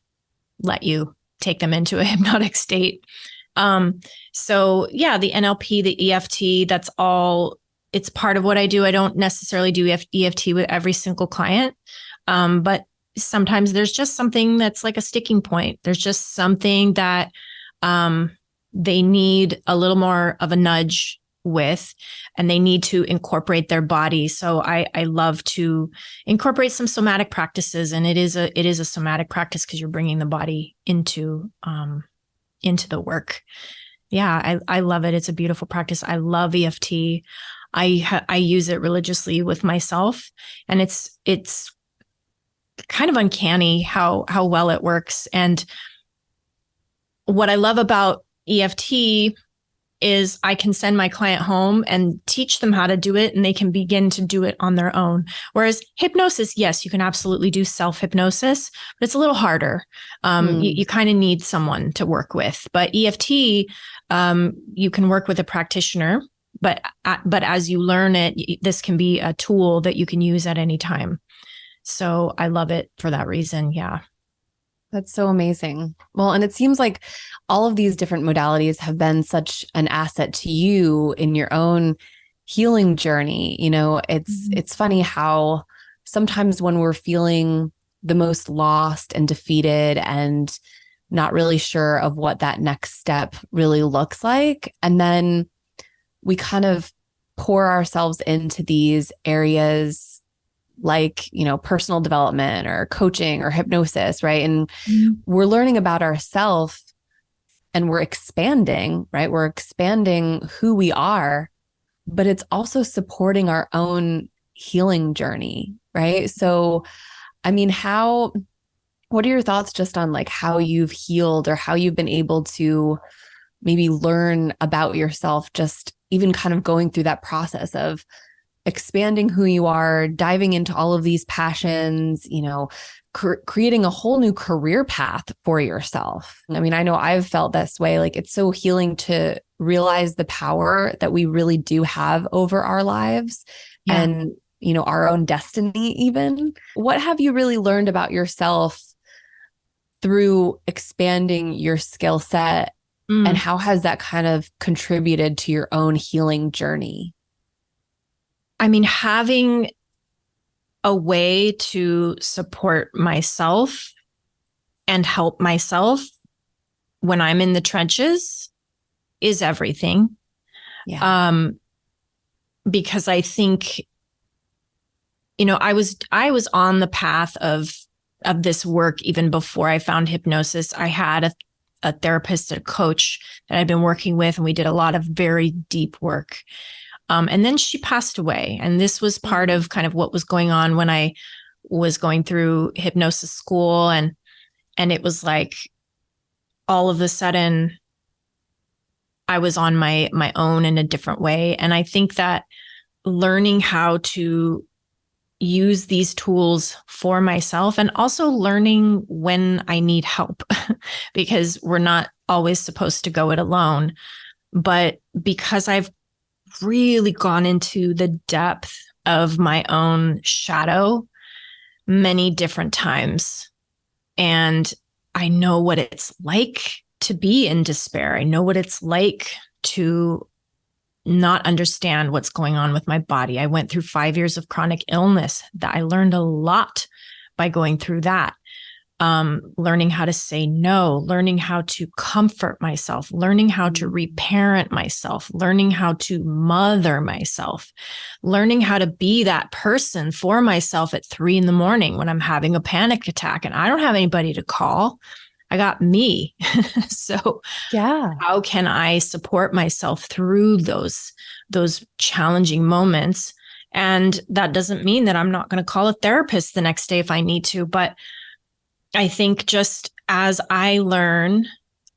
[SPEAKER 2] let you take them into a hypnotic state. So yeah, the NLP, the EFT, that's all, it's part of what I do. I don't necessarily do EFT with every single client. But sometimes there's just something that's like a sticking point. There's just something that, they need a little more of a nudge with, and they need to incorporate their body. So I love to incorporate some somatic practices, and it is a somatic practice because you're bringing the body into the work. Yeah, I love it. It's a beautiful practice. I love EFT. I use it religiously with myself, and it's kind of uncanny how well it works. And what I love about EFT is I can send my client home and teach them how to do it, and they can begin to do it on their own. Whereas hypnosis, yes, you can absolutely do self-hypnosis, but it's a little harder. You kind of need someone to work with. But EFT, you can work with a practitioner, but as you learn it, this can be a tool that you can use at any time. So I love it for that reason. Yeah.
[SPEAKER 1] That's so amazing. Well, and it seems like all of these different modalities have been such an asset to you in your own healing journey. You know, it's funny how sometimes when we're feeling the most lost and defeated and not really sure of what that next step really looks like, and then we kind of pour ourselves into these areas like, you know, personal development or coaching or hypnosis, right? And we're learning about ourselves, and we're expanding, right? We're expanding who we are, but it's also supporting our own healing journey, right? So, I mean, what are your thoughts just on like how you've healed or how you've been able to maybe learn about yourself, just even kind of going through that process of expanding who you are, diving into all of these passions, you know, creating a whole new career path for yourself. I mean, I know I've felt this way. Like, it's so healing to realize the power that we really do have over our lives and, you know, our own destiny even. What have you really learned about yourself through expanding your skill set, and how has that kind of contributed to your own healing journey?
[SPEAKER 2] I mean, having a way to support myself and help myself when I'm in the trenches is everything. Yeah. Because I think, you know, I was on the path of this work even before I found hypnosis. I had a therapist, a coach that I'd been working with, and we did a lot of very deep work. And then she passed away. And this was part of kind of what was going on when I was going through hypnosis school. And it was like, all of a sudden, I was on my own in a different way. And I think that learning how to use these tools for myself, and also learning when I need help, because we're not always supposed to go it alone. But because I've really gone into the depth of my own shadow many different times, and I know what it's like to be in despair. I know what it's like to not understand what's going on with my body. I went through 5 years of chronic illness. That I learned a lot by going through that. learning how to say no, learning how to comfort myself, learning how to reparent myself, learning how to mother myself, learning how to be that person for myself at 3 a.m. when I'm having a panic attack and I don't have anybody to call. I got me. So
[SPEAKER 1] Yeah.
[SPEAKER 2] how can I support myself through those challenging moments? And that doesn't mean that I'm not going to call a therapist the next day if I need to, but I think just as I learn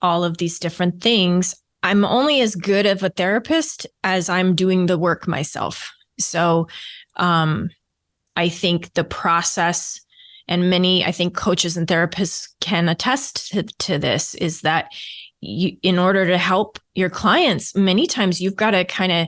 [SPEAKER 2] all of these different things, I'm only as good of a therapist as I'm doing the work myself. So I think the process, and I think coaches and therapists can attest to this, is that in order to help your clients, many times you've got to kind of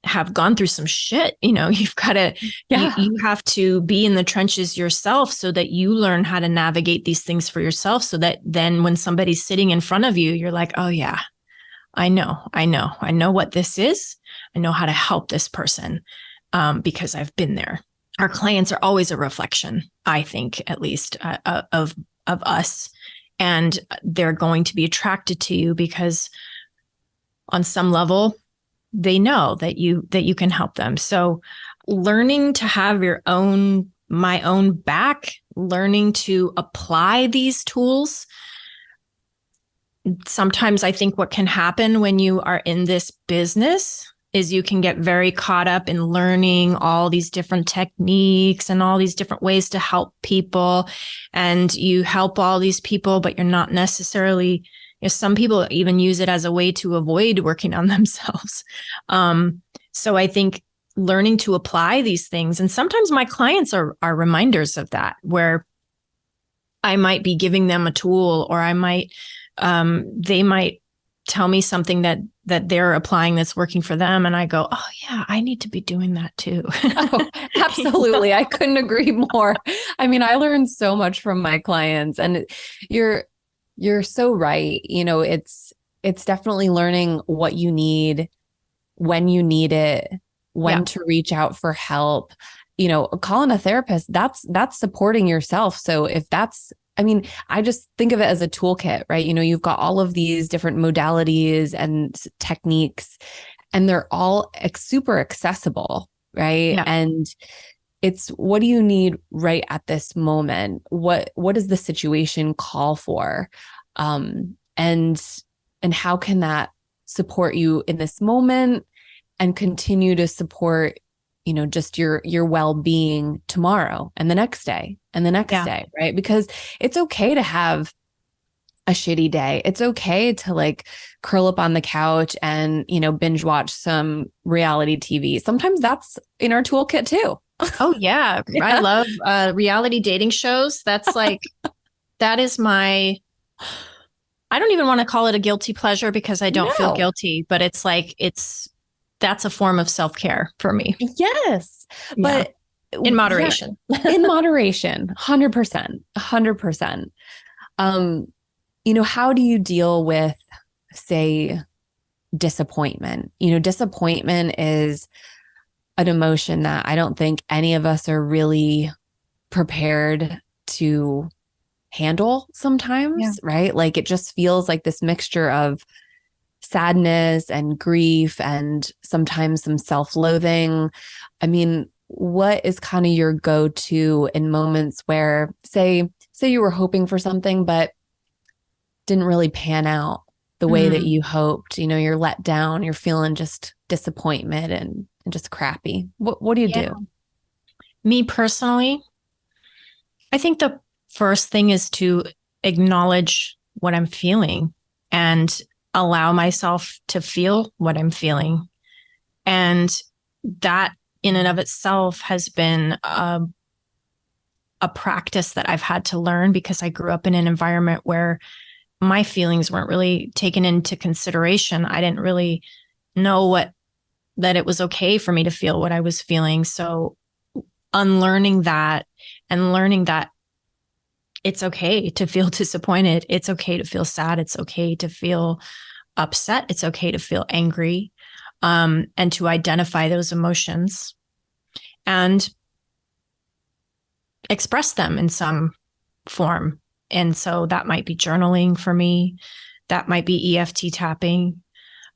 [SPEAKER 2] have gone through some shit. You've got to, you have to be in the trenches yourself so that you learn how to navigate these things for yourself, so that then when somebody's sitting in front of you, you're like, oh yeah, I know what this is. I know how to help this person because I've been there. Our clients are always a reflection, I think, at least of us. And they're going to be attracted to you because on some level, they know that you can help them. So learning to have my own back, learning to apply these tools. Sometimes I think what can happen when you are in this business is you can get very caught up in learning all these different techniques and all these different ways to help people. And you help all these people, but you're not necessarily, some people even use it as a way to avoid working on themselves. So I think learning to apply these things, and sometimes my clients are reminders of that, where I might be giving them a tool, or they might tell me something that they're applying that's working for them. And I go, oh yeah, I need to be doing that too.
[SPEAKER 1] Oh, absolutely. I couldn't agree more. I mean, I learned so much from my clients, and you're so right. It's definitely learning what you need, when you need it, when to reach out for help. Calling a therapist, that's supporting yourself. So I just think of it as a toolkit, right? You've got all of these different modalities and techniques, and they're all super accessible, right?
[SPEAKER 2] Yeah.
[SPEAKER 1] And it's, what do you need right at this moment? What does the situation call for? And how can that support you in this moment and continue to support, just your well-being tomorrow and the next day and the next day, right? Because it's okay to have a shitty day. It's okay to curl up on the couch and, binge watch some reality TV. Sometimes that's in our toolkit too.
[SPEAKER 2] Oh yeah. I love reality dating shows. That's that is I don't even want to call it a guilty pleasure, because I don't feel guilty, but that's a form of self-care for me.
[SPEAKER 1] Yes. But
[SPEAKER 2] in moderation.
[SPEAKER 1] In moderation, 100%, 100%. How do you deal with, say, disappointment? Disappointment is an emotion that I don't think any of us are really prepared to handle sometimes, right? It just feels like this mixture of sadness and grief and sometimes some self-loathing. I mean, what is kind of your go-to in moments where, say you were hoping for something, but didn't really pan out the way that you hoped? You're let down, you're feeling just disappointment and just crappy. What do you do?
[SPEAKER 2] Me personally, I think the first thing is to acknowledge what I'm feeling and allow myself to feel what I'm feeling. And that in and of itself has been a practice that I've had to learn, because I grew up in an environment where my feelings weren't really taken into consideration. I didn't really know that it was okay for me to feel what I was feeling. So unlearning that and learning that it's okay to feel disappointed. It's okay to feel sad. It's okay to feel upset. It's okay to feel angry, and to identify those emotions and express them in some form. And so that might be journaling for me. That might be EFT tapping.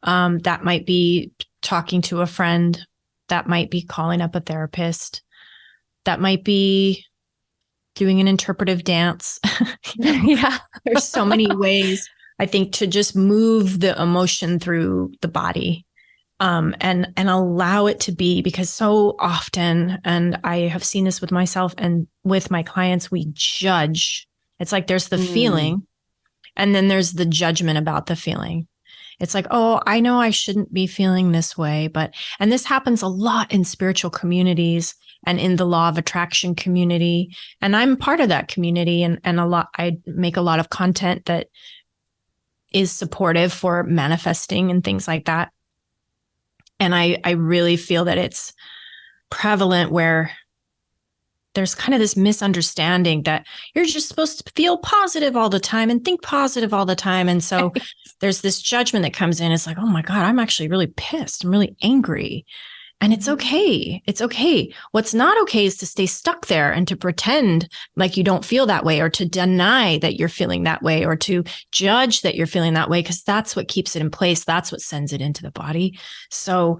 [SPEAKER 2] That might be talking to a friend. That might be calling up a therapist. That might be doing an interpretive dance.
[SPEAKER 1] Yeah.
[SPEAKER 2] There's so many ways, I think, to just move the emotion through the body, and allow it to be, because so often, and I have seen this with myself and with my clients, we judge. It's like there's the feeling, and then there's the judgment about the feeling. It's like, oh, I know I shouldn't be feeling this way, and this happens a lot in spiritual communities and in the law of attraction community. And I'm part of that community, and I make a lot of content that is supportive for manifesting and things like that. And I really feel that it's prevalent where there's kind of this misunderstanding that you're just supposed to feel positive all the time and think positive all the time. And so there's this judgment that comes in. It's like, oh my God, I'm actually really pissed. I'm really angry. And it's okay. It's okay. What's not okay is to stay stuck there and to pretend like you don't feel that way, or to deny that you're feeling that way, or to judge that you're feeling that way, because that's what keeps it in place. That's what sends it into the body. So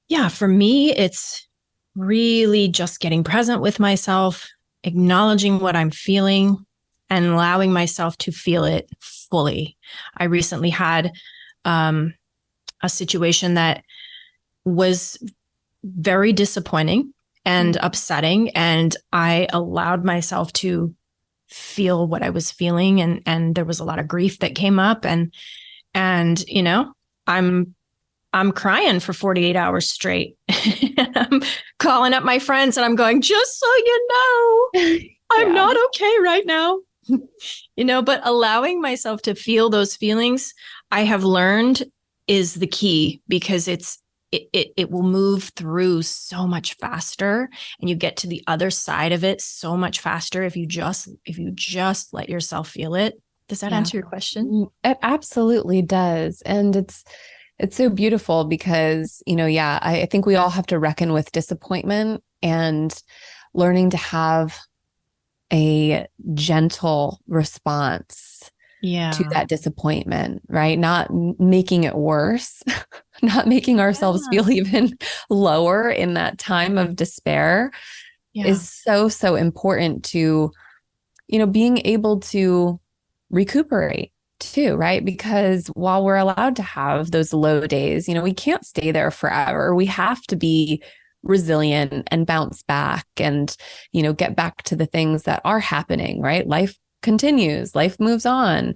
[SPEAKER 2] yeah, for me, it's really just getting present with myself, acknowledging what I'm feeling, and allowing myself to feel it fully. I recently had a situation that was very disappointing and upsetting, and I allowed myself to feel what I was feeling, and there was a lot of grief that came up, and you know, I'm crying for 48 hours straight. I'm calling up my friends and I'm going, just so you know, I'm not okay right now. But allowing myself to feel those feelings, I have learned, is the key, because it will move through so much faster, and you get to the other side of it so much faster if you just let yourself feel it. Does that answer your question?
[SPEAKER 1] It absolutely does. And it's so beautiful because, I think we all have to reckon with disappointment, and learning to have a gentle response to that disappointment, right? Not making it worse, not making ourselves feel even lower in that time of despair is so, so important to, being able to recuperate too, right? Because while we're allowed to have those low days, we can't stay there forever. We have to be resilient and bounce back and, get back to the things that are happening, right? Life continues, life moves on.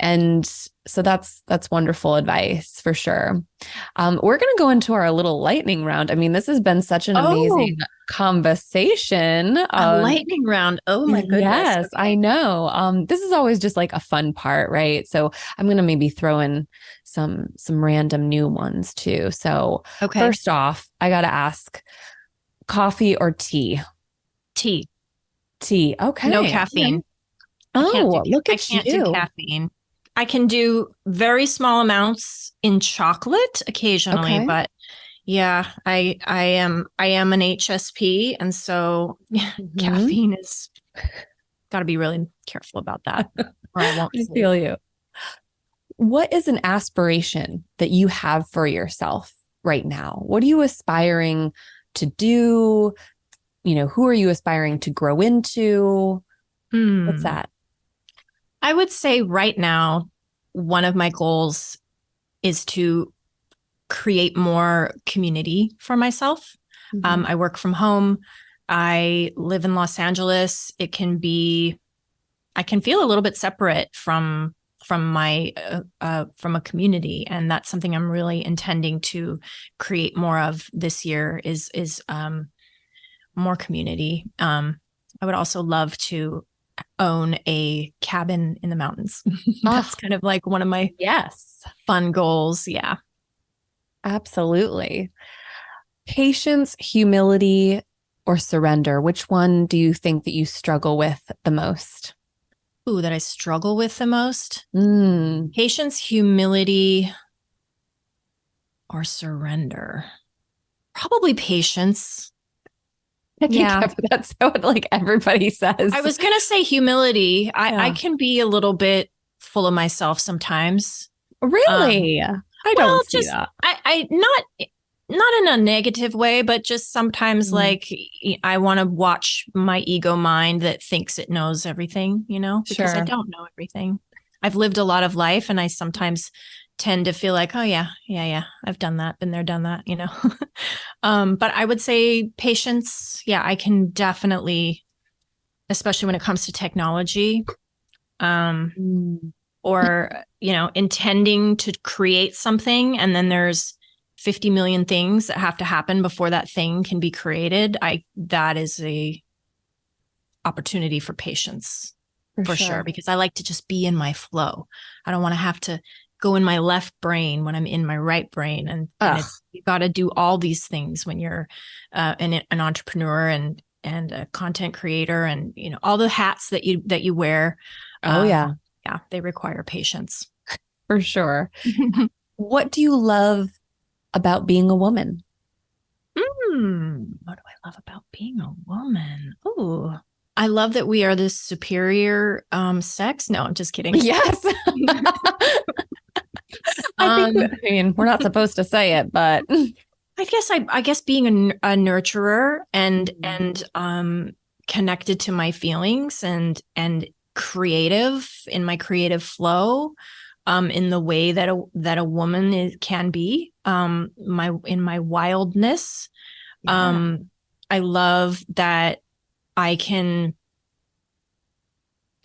[SPEAKER 1] And so that's wonderful advice for sure. We're going to go into our little lightning round. I mean, this has been such an amazing conversation.
[SPEAKER 2] A lightning round. Oh my goodness.
[SPEAKER 1] Yes, okay. I know. This is always just like a fun part, right? So I'm going to maybe throw in some random new ones too. So first off, I got to ask, coffee or tea?
[SPEAKER 2] Tea.
[SPEAKER 1] Tea. Okay.
[SPEAKER 2] No caffeine.
[SPEAKER 1] Oh, look at you.
[SPEAKER 2] I can't do caffeine. I can do very small amounts in chocolate occasionally, but yeah, I am an HSP, and so caffeine is, got to be really careful about that, or I won't sleep.
[SPEAKER 1] I feel you. What is an aspiration that you have for yourself right now? What are you aspiring to do? Who are you aspiring to grow into? What's that?
[SPEAKER 2] I would say right now, one of my goals is to create more community for myself. I work from home. I live in Los Angeles. I can feel a little bit separate from my from a community, and that's something I'm really intending to create more of this year. Is more community. I would also love to own a cabin in the mountains. That's kind of like one of my fun goals. Yeah.
[SPEAKER 1] Absolutely. Patience, humility, or surrender? Which one do you think that you struggle with the most?
[SPEAKER 2] Ooh, that I struggle with the most? Patience, humility, or surrender? Probably patience.
[SPEAKER 1] I think that's what like everybody says.
[SPEAKER 2] I was going to say humility. I
[SPEAKER 1] Yeah.
[SPEAKER 2] can be a little bit full of myself sometimes.
[SPEAKER 1] Really? I
[SPEAKER 2] Well,
[SPEAKER 1] don't see
[SPEAKER 2] just
[SPEAKER 1] that.
[SPEAKER 2] I not in a negative way, but just sometimes like I want to watch my ego mind that thinks it knows everything, because I
[SPEAKER 1] Sure.
[SPEAKER 2] don't know everything. I've lived a lot of life and I sometimes tend to feel like, oh yeah, I've done that, been there, done that, But I would say patience, I can definitely, especially when it comes to technology, or, intending to create something and then there's 50 million things that have to happen before that thing can be created. That is a opportunity for patience for sure, because I like to just be in my flow. I don't want to have to go in my left brain when I'm in my right brain. And you got to do all these things when you're an entrepreneur and a content creator and, all the hats that you wear. Yeah, they require patience.
[SPEAKER 1] For sure. What do you love about being a woman?
[SPEAKER 2] What do I love about being a woman? Oh, I love that we are this superior sex. No, I'm just kidding.
[SPEAKER 1] Yes. I mean, we're not supposed to say it, but
[SPEAKER 2] I guess being a nurturer and connected to my feelings and creative in my creative flow, in the way that a woman can be, in my wildness. I love that I can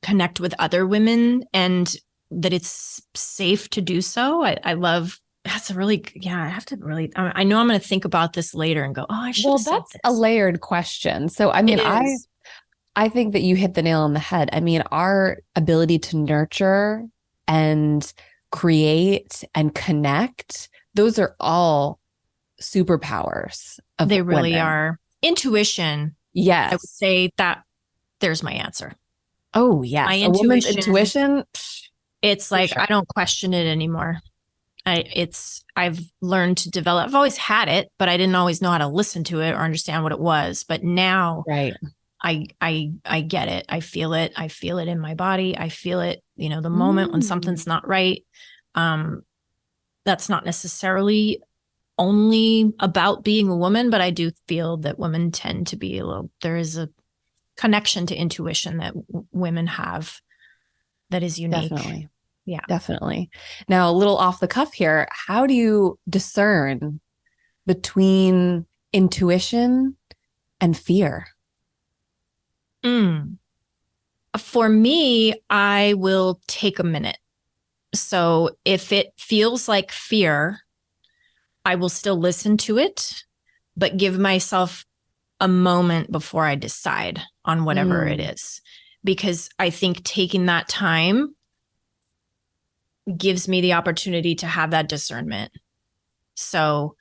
[SPEAKER 2] connect with other women and that it's safe to do so. I love, that's a really, I have to really, I know I'm going to think about this later and go, oh, I should have said
[SPEAKER 1] that's
[SPEAKER 2] this.
[SPEAKER 1] a layered question. So, I mean, I think that you hit the nail on the head. I mean, our ability to nurture and create and connect, those are all superpowers of
[SPEAKER 2] They really
[SPEAKER 1] women.
[SPEAKER 2] are. Intuition.
[SPEAKER 1] Yes.
[SPEAKER 2] I would say that there's my answer.
[SPEAKER 1] Oh, yes.
[SPEAKER 2] My
[SPEAKER 1] a woman's intuition.
[SPEAKER 2] It's like, sure. I don't question it anymore. I've learned to develop. I've always had it, but I didn't always know how to listen to it or understand what it was. But now I get it. I feel it. I feel it in my body. I feel it, the moment when something's not right. That's not necessarily only about being a woman, but I do feel that women tend to be there is a connection to intuition that women have that is unique.
[SPEAKER 1] Definitely.
[SPEAKER 2] Yeah,
[SPEAKER 1] definitely. Now, a little off the cuff here. How do you discern between intuition and fear?
[SPEAKER 2] For me, I will take a minute. So if it feels like fear, I will still listen to it, but give myself a moment before I decide on whatever it is. Because I think taking that time gives me the opportunity to have that discernment. So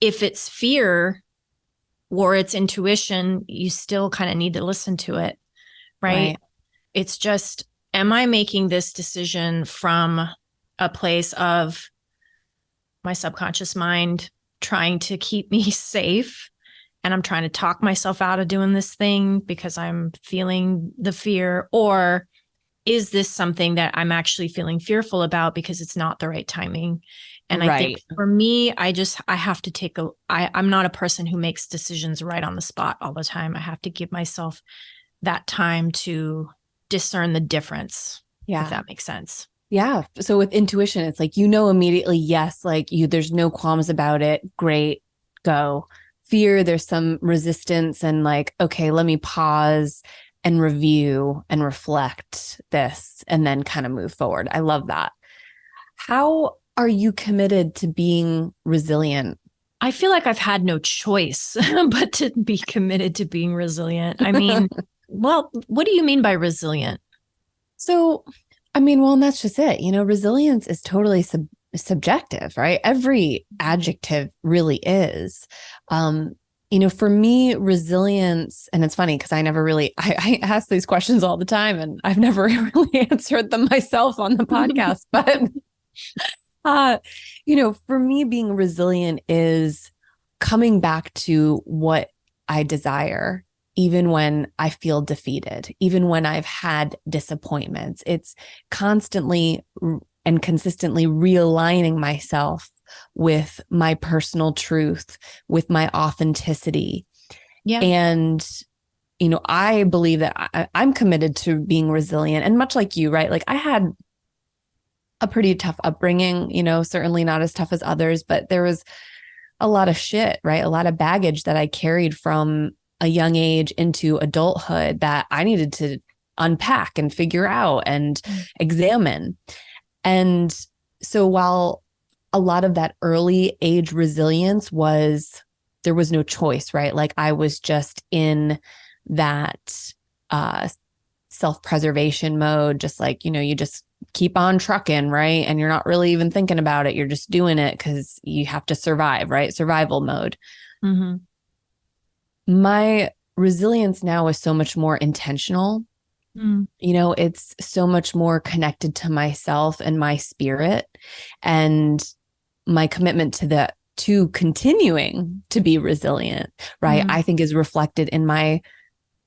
[SPEAKER 2] if it's fear or it's intuition, you still kind of need to listen to it, right? It's just, am I making this decision from a place of my subconscious mind trying to keep me safe? And I'm trying to talk myself out of doing this thing because I'm feeling the fear? Or is this something that I'm actually feeling fearful about because it's not the right timing? And I think for me, I have to I'm not a person who makes decisions right on the spot all the time. I have to give myself that time to discern the difference. Yeah. If that makes sense.
[SPEAKER 1] Yeah. So with intuition, it's like, immediately, yes, like there's no qualms about it. Great. Go. Fear, there's some resistance and like, okay, let me pause and review and reflect this and then kind of move forward. I love that. How are you committed to being resilient?
[SPEAKER 2] I feel like I've had no choice but to be committed to being resilient. I mean, well, what do you mean by resilient?
[SPEAKER 1] So, I mean, well, and that's just it. Resilience is totally subjective, right? Every adjective really is. For me, resilience, and it's funny because I never really, I ask these questions all the time and I've never really answered them myself on the podcast. But, for me, being resilient is coming back to what I desire, even when I feel defeated, even when I've had disappointments. It's constantly and consistently realigning myself with my personal truth, with my authenticity.
[SPEAKER 2] Yeah.
[SPEAKER 1] And, I believe that I'm committed to being resilient. And much like you, right? Like I had a pretty tough upbringing, certainly not as tough as others, but there was a lot of shit, right? A lot of baggage that I carried from a young age into adulthood that I needed to unpack and figure out and examine. And so while a lot of that early age resilience there was no choice, right? Like I was just in that self-preservation mode, just like, you just keep on trucking, right? And you're not really even thinking about it. You're just doing it because you have to survive, right? Survival mode.
[SPEAKER 2] Mm-hmm.
[SPEAKER 1] My resilience now is so much more intentional. It's so much more connected to myself and my spirit, and my commitment to continuing to be resilient, right? I think is reflected in my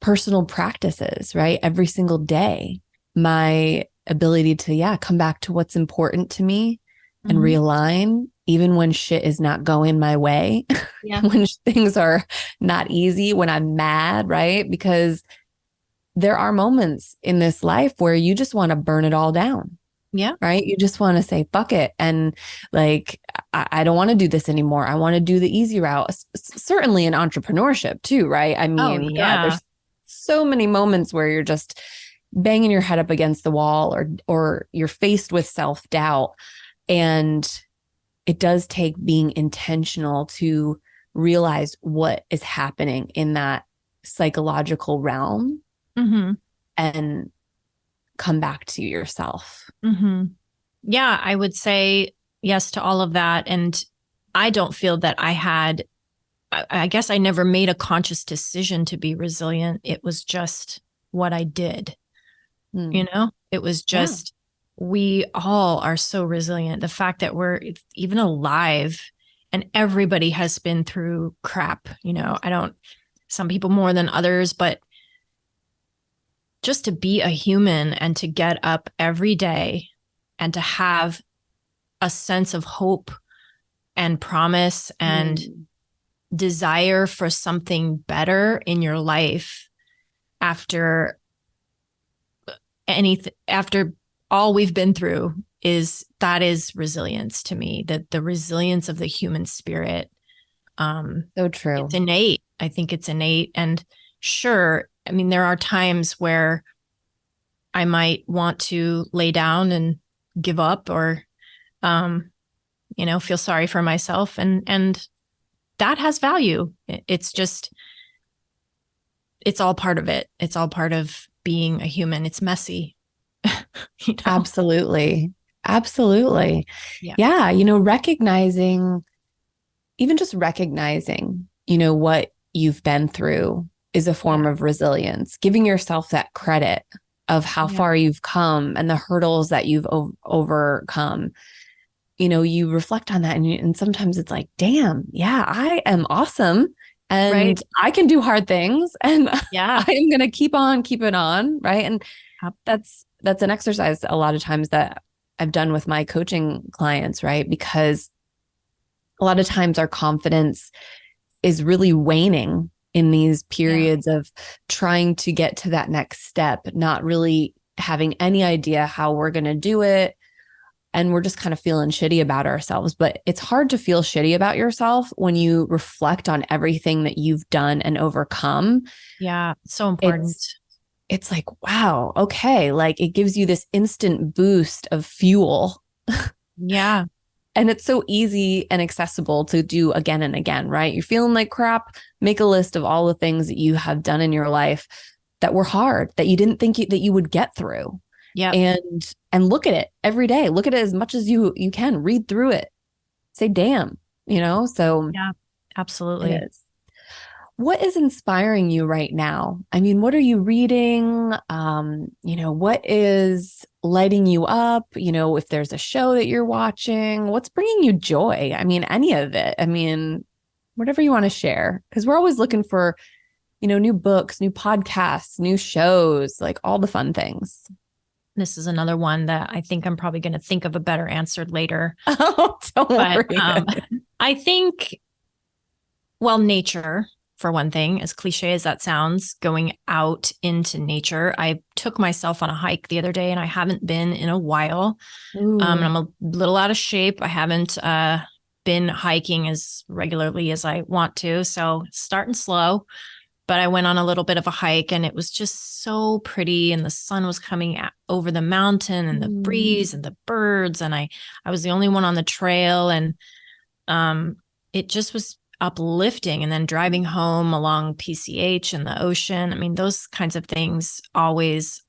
[SPEAKER 1] personal practices, right? Every single day, my ability to, come back to what's important to me and realign, even when shit is not going my way, when things are not easy, when I'm mad, right? Because there are moments in this life where you just want to burn it all down.
[SPEAKER 2] Yeah.
[SPEAKER 1] Right. You just want to say, fuck it. And like, I don't want to do this anymore. I want to do the easy route. Certainly in entrepreneurship too, right? I mean, God, there's so many moments where you're just banging your head up against the wall, or you're faced with self-doubt. And it does take being intentional to realize what is happening in that psychological realm and come back to yourself.
[SPEAKER 2] Yeah, I would say yes to all of that. And I don't feel that I guess I never made a conscious decision to be resilient. It was just what I did. It was just, we all are so resilient. The fact that we're even alive, and everybody has been through crap, some people more than others, but just to be a human and to get up every day and to have a sense of hope and promise and desire for something better in your life after all we've been through that is resilience to me, that the resilience of the human spirit.
[SPEAKER 1] So true.
[SPEAKER 2] It's innate. I think it's innate. And sure, I mean, there are times where I might want to lay down and give up, or, feel sorry for myself. And that has value. It's just, it's all part of it. It's all part of being a human. It's messy.
[SPEAKER 1] Absolutely. Absolutely. Yeah. Recognizing, what you've been through is a form of resilience, giving yourself that credit of how far you've come and the hurdles that you've overcome. You reflect on that, and sometimes it's like, damn, I am awesome. And I can do hard things, and I am going to keep on keeping on. Right. And that's an exercise a lot of times that I've done with my coaching clients, right? Because a lot of times our confidence is really waning in these periods of trying to get to that next step, not really having any idea how we're going to do it. And we're just kind of feeling shitty about ourselves. But it's hard to feel shitty about yourself when you reflect on everything that you've done and overcome.
[SPEAKER 2] Yeah, so important.
[SPEAKER 1] It's like, wow, okay. Like it gives you this instant boost of fuel.
[SPEAKER 2] Yeah.
[SPEAKER 1] And it's so easy and accessible to do again and again, right? You're feeling like crap. Make a list of all the things that you have done in your life that were hard, that you didn't think that you would get through.
[SPEAKER 2] Yeah.
[SPEAKER 1] And look at it every day. Look at it as much as you can. Read through it. Say, damn, so
[SPEAKER 2] yeah, absolutely.
[SPEAKER 1] It is. What is inspiring you right now? I mean, what are you reading? What is lighting you up? If there's a show that you're watching, what's bringing you joy? I mean, any of it. I mean, whatever you want to share, because we're always looking for, new books, new podcasts, new shows, like all the fun things.
[SPEAKER 2] This is another one that I think I'm probably going to think of a better answer later.
[SPEAKER 1] Oh, don't worry.
[SPEAKER 2] I think, well, nature, for one thing, as cliche as that sounds, going out into nature. I took myself on a hike the other day and I haven't been in a while. I'm a little out of shape. I haven't been hiking as regularly as I want to. So starting slow, but I went on a little bit of a hike and it was just so pretty. And the sun was coming over the mountain and the breeze and the birds. And I was the only one on the trail. And it just was uplifting. And then driving home along PCH and the ocean. I mean, those kinds of things always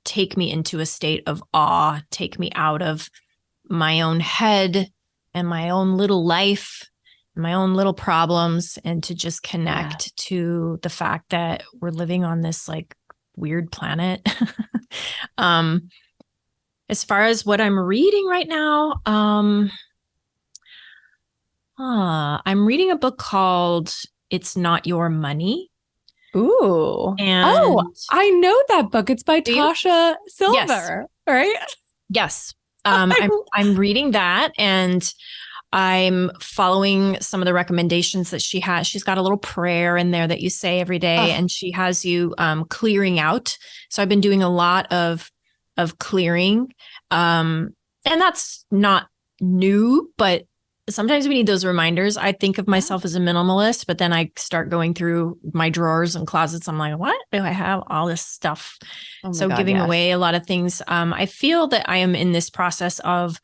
[SPEAKER 2] take me into a state of awe, take me out of my own head and my own little life, my own little problems, and to just connect to the fact that we're living on this like weird planet. As far as what I'm reading right now, I'm reading a book called It's Not Your Money.
[SPEAKER 1] Ooh.
[SPEAKER 2] And
[SPEAKER 1] I know that book. It's by Tasha Silver, right?
[SPEAKER 2] Yes. I'm reading that and I'm following some of the recommendations that she has. She's got a little prayer in there that you say every day, and she has you clearing out. So I've been doing a lot of clearing. And that's not new, but sometimes we need those reminders. I think of myself as a minimalist, but then I start going through my drawers and closets. I'm like, what do I have all this stuff? So giving away a lot of things. I feel that I am in this process of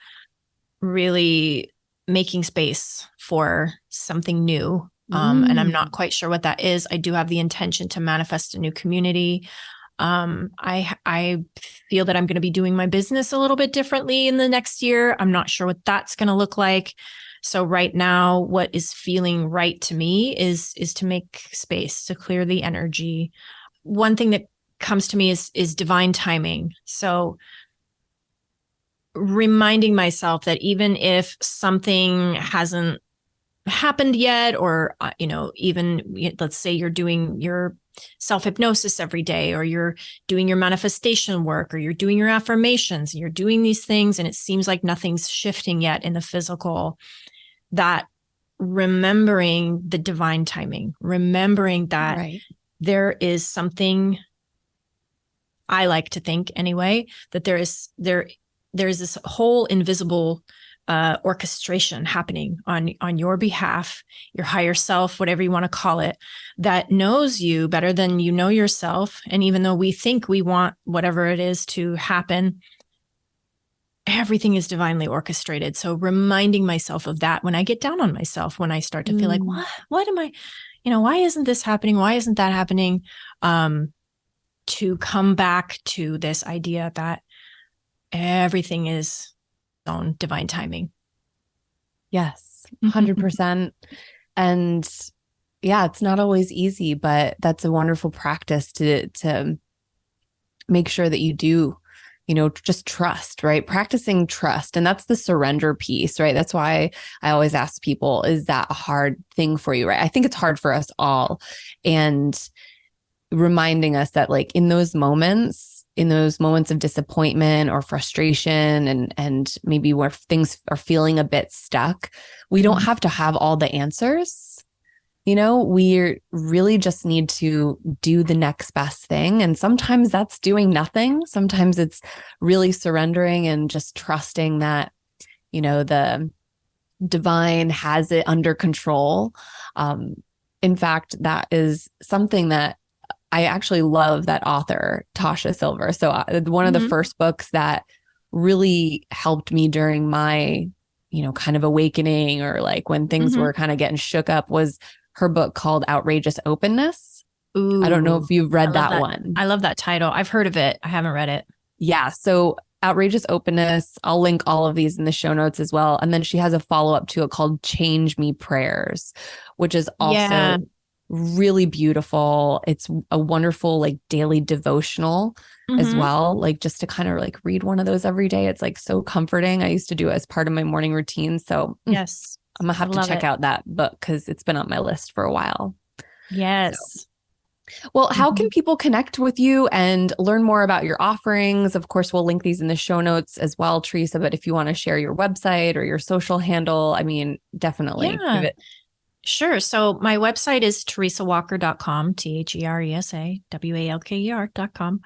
[SPEAKER 2] really making space for something new. And I'm not quite sure what that is. I do have the intention to manifest a new community. I feel that I'm going to be doing my business a little bit differently in the next year. I'm not sure what that's going to look like. So right now, what is feeling right to me is to make space, to clear the energy. One thing that comes to me is divine timing. So reminding myself that even if something hasn't happened yet, or, even let's say you're doing your self-hypnosis every day, or you're doing your manifestation work, or you're doing your affirmations, and you're doing these things and it seems like nothing's shifting yet in the physical, that remembering the divine timing, remembering that there is something, I like to think anyway, that there is this whole invisible orchestration happening on your behalf, your higher self, whatever you want to call it, that knows you better than you know yourself. And even though we think we want whatever it is to happen, everything is divinely orchestrated. So reminding myself of that when I get down on myself, when I start to feel like, what am I, why isn't this happening? Why isn't that happening? To come back to this idea that everything is own divine timing.
[SPEAKER 1] Yes, 100%. And yeah, it's not always easy, but that's a wonderful practice to make sure that you do, just trust, right? Practicing trust. And that's the surrender piece, right? That's why I always ask people, is that a hard thing for you, right? I think it's hard for us all. And reminding us that like in those moments of disappointment or frustration and maybe where things are feeling a bit stuck, we don't have to have all the answers. We really just need to do the next best thing. And sometimes that's doing nothing. Sometimes it's really surrendering and just trusting that, the divine has it under control. In fact, that is something that I actually love, that author, Tasha Silver. So one of the first books that really helped me during my, kind of awakening, or like when things were kind of getting shook up, was her book called Outrageous Openness.
[SPEAKER 2] Ooh,
[SPEAKER 1] I don't know if you've read that one.
[SPEAKER 2] I love that title. I've heard of it. I haven't read it.
[SPEAKER 1] Yeah. So Outrageous Openness, I'll link all of these in the show notes as well. And then she has a follow-up to it called Change Me Prayers, which is also really beautiful. It's a wonderful like daily devotional as well. Like just to kind of like read one of those every day. It's like so comforting. I used to do it as part of my morning routine. So
[SPEAKER 2] yes,
[SPEAKER 1] I'm gonna have to check out that book because it's been on my list for a while.
[SPEAKER 2] Yes.
[SPEAKER 1] So. Well, how can people connect with you and learn more about your offerings? Of course, we'll link these in the show notes as well, Theresa, but if you want to share your website or your social handle, I mean, definitely give it.
[SPEAKER 2] Sure. So my website is theresawalker.com, TheresaWalker.com.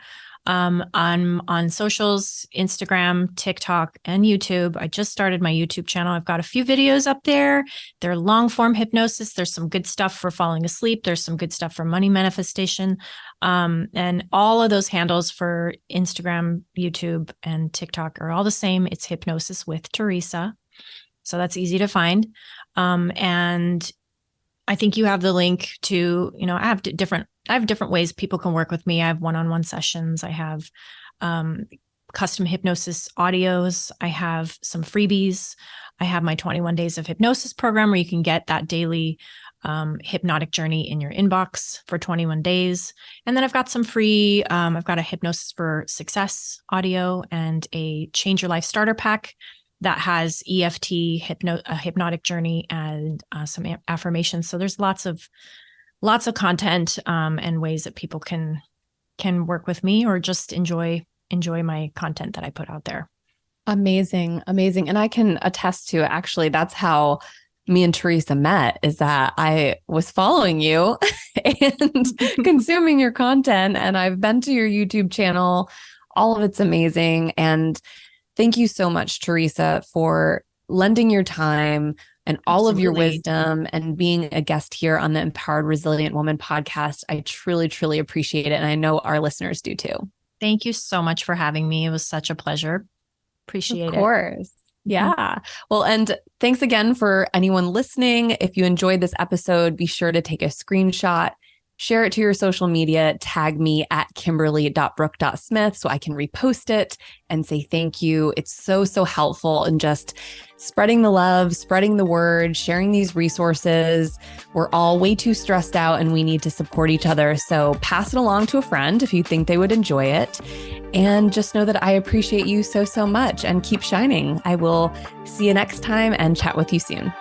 [SPEAKER 2] I'm on socials, Instagram, TikTok, and YouTube. I just started my YouTube channel. I've got a few videos up there. They're long form hypnosis. There's some good stuff for falling asleep. There's some good stuff for money manifestation. And all of those handles for Instagram, YouTube, and TikTok are all the same. It's Hypnosis with Theresa. So that's easy to find. And I think you have the link to, I have different ways people can work with me. I have one-on-one sessions. I have custom hypnosis audios. I have some freebies. I have my 21 days of hypnosis program where you can get that daily hypnotic journey in your inbox for 21 days. And then I've got some free, I've got a Hypnosis for Success audio and a Change Your Life starter pack that has EFT, a hypnotic journey, and some affirmations. So there's lots of content and ways that people can work with me or just enjoy my content that I put out there.
[SPEAKER 1] Amazing. And I can attest to, actually, that's how me and Theresa met, is that I was following you and consuming your content, and I've been to your YouTube channel. All of it's amazing. And thank you so much, Theresa, for lending your time and all of your wisdom and being a guest here on the Empowered Resilient Woman podcast. I truly, truly appreciate it. And I know our listeners do too.
[SPEAKER 2] Thank you so much for having me. It was such a pleasure. Appreciate it.
[SPEAKER 1] Of course. Yeah. Well, and thanks again for anyone listening. If you enjoyed this episode, be sure to take a screenshot, share it to your social media, tag me at kimberly.brook.smith so I can repost it and say thank you. It's so, so helpful in just spreading the love, spreading the word, sharing these resources. We're all way too stressed out and we need to support each other. So pass it along to a friend if you think they would enjoy it. And just know that I appreciate you so, so much, and keep shining. I will see you next time and chat with you soon.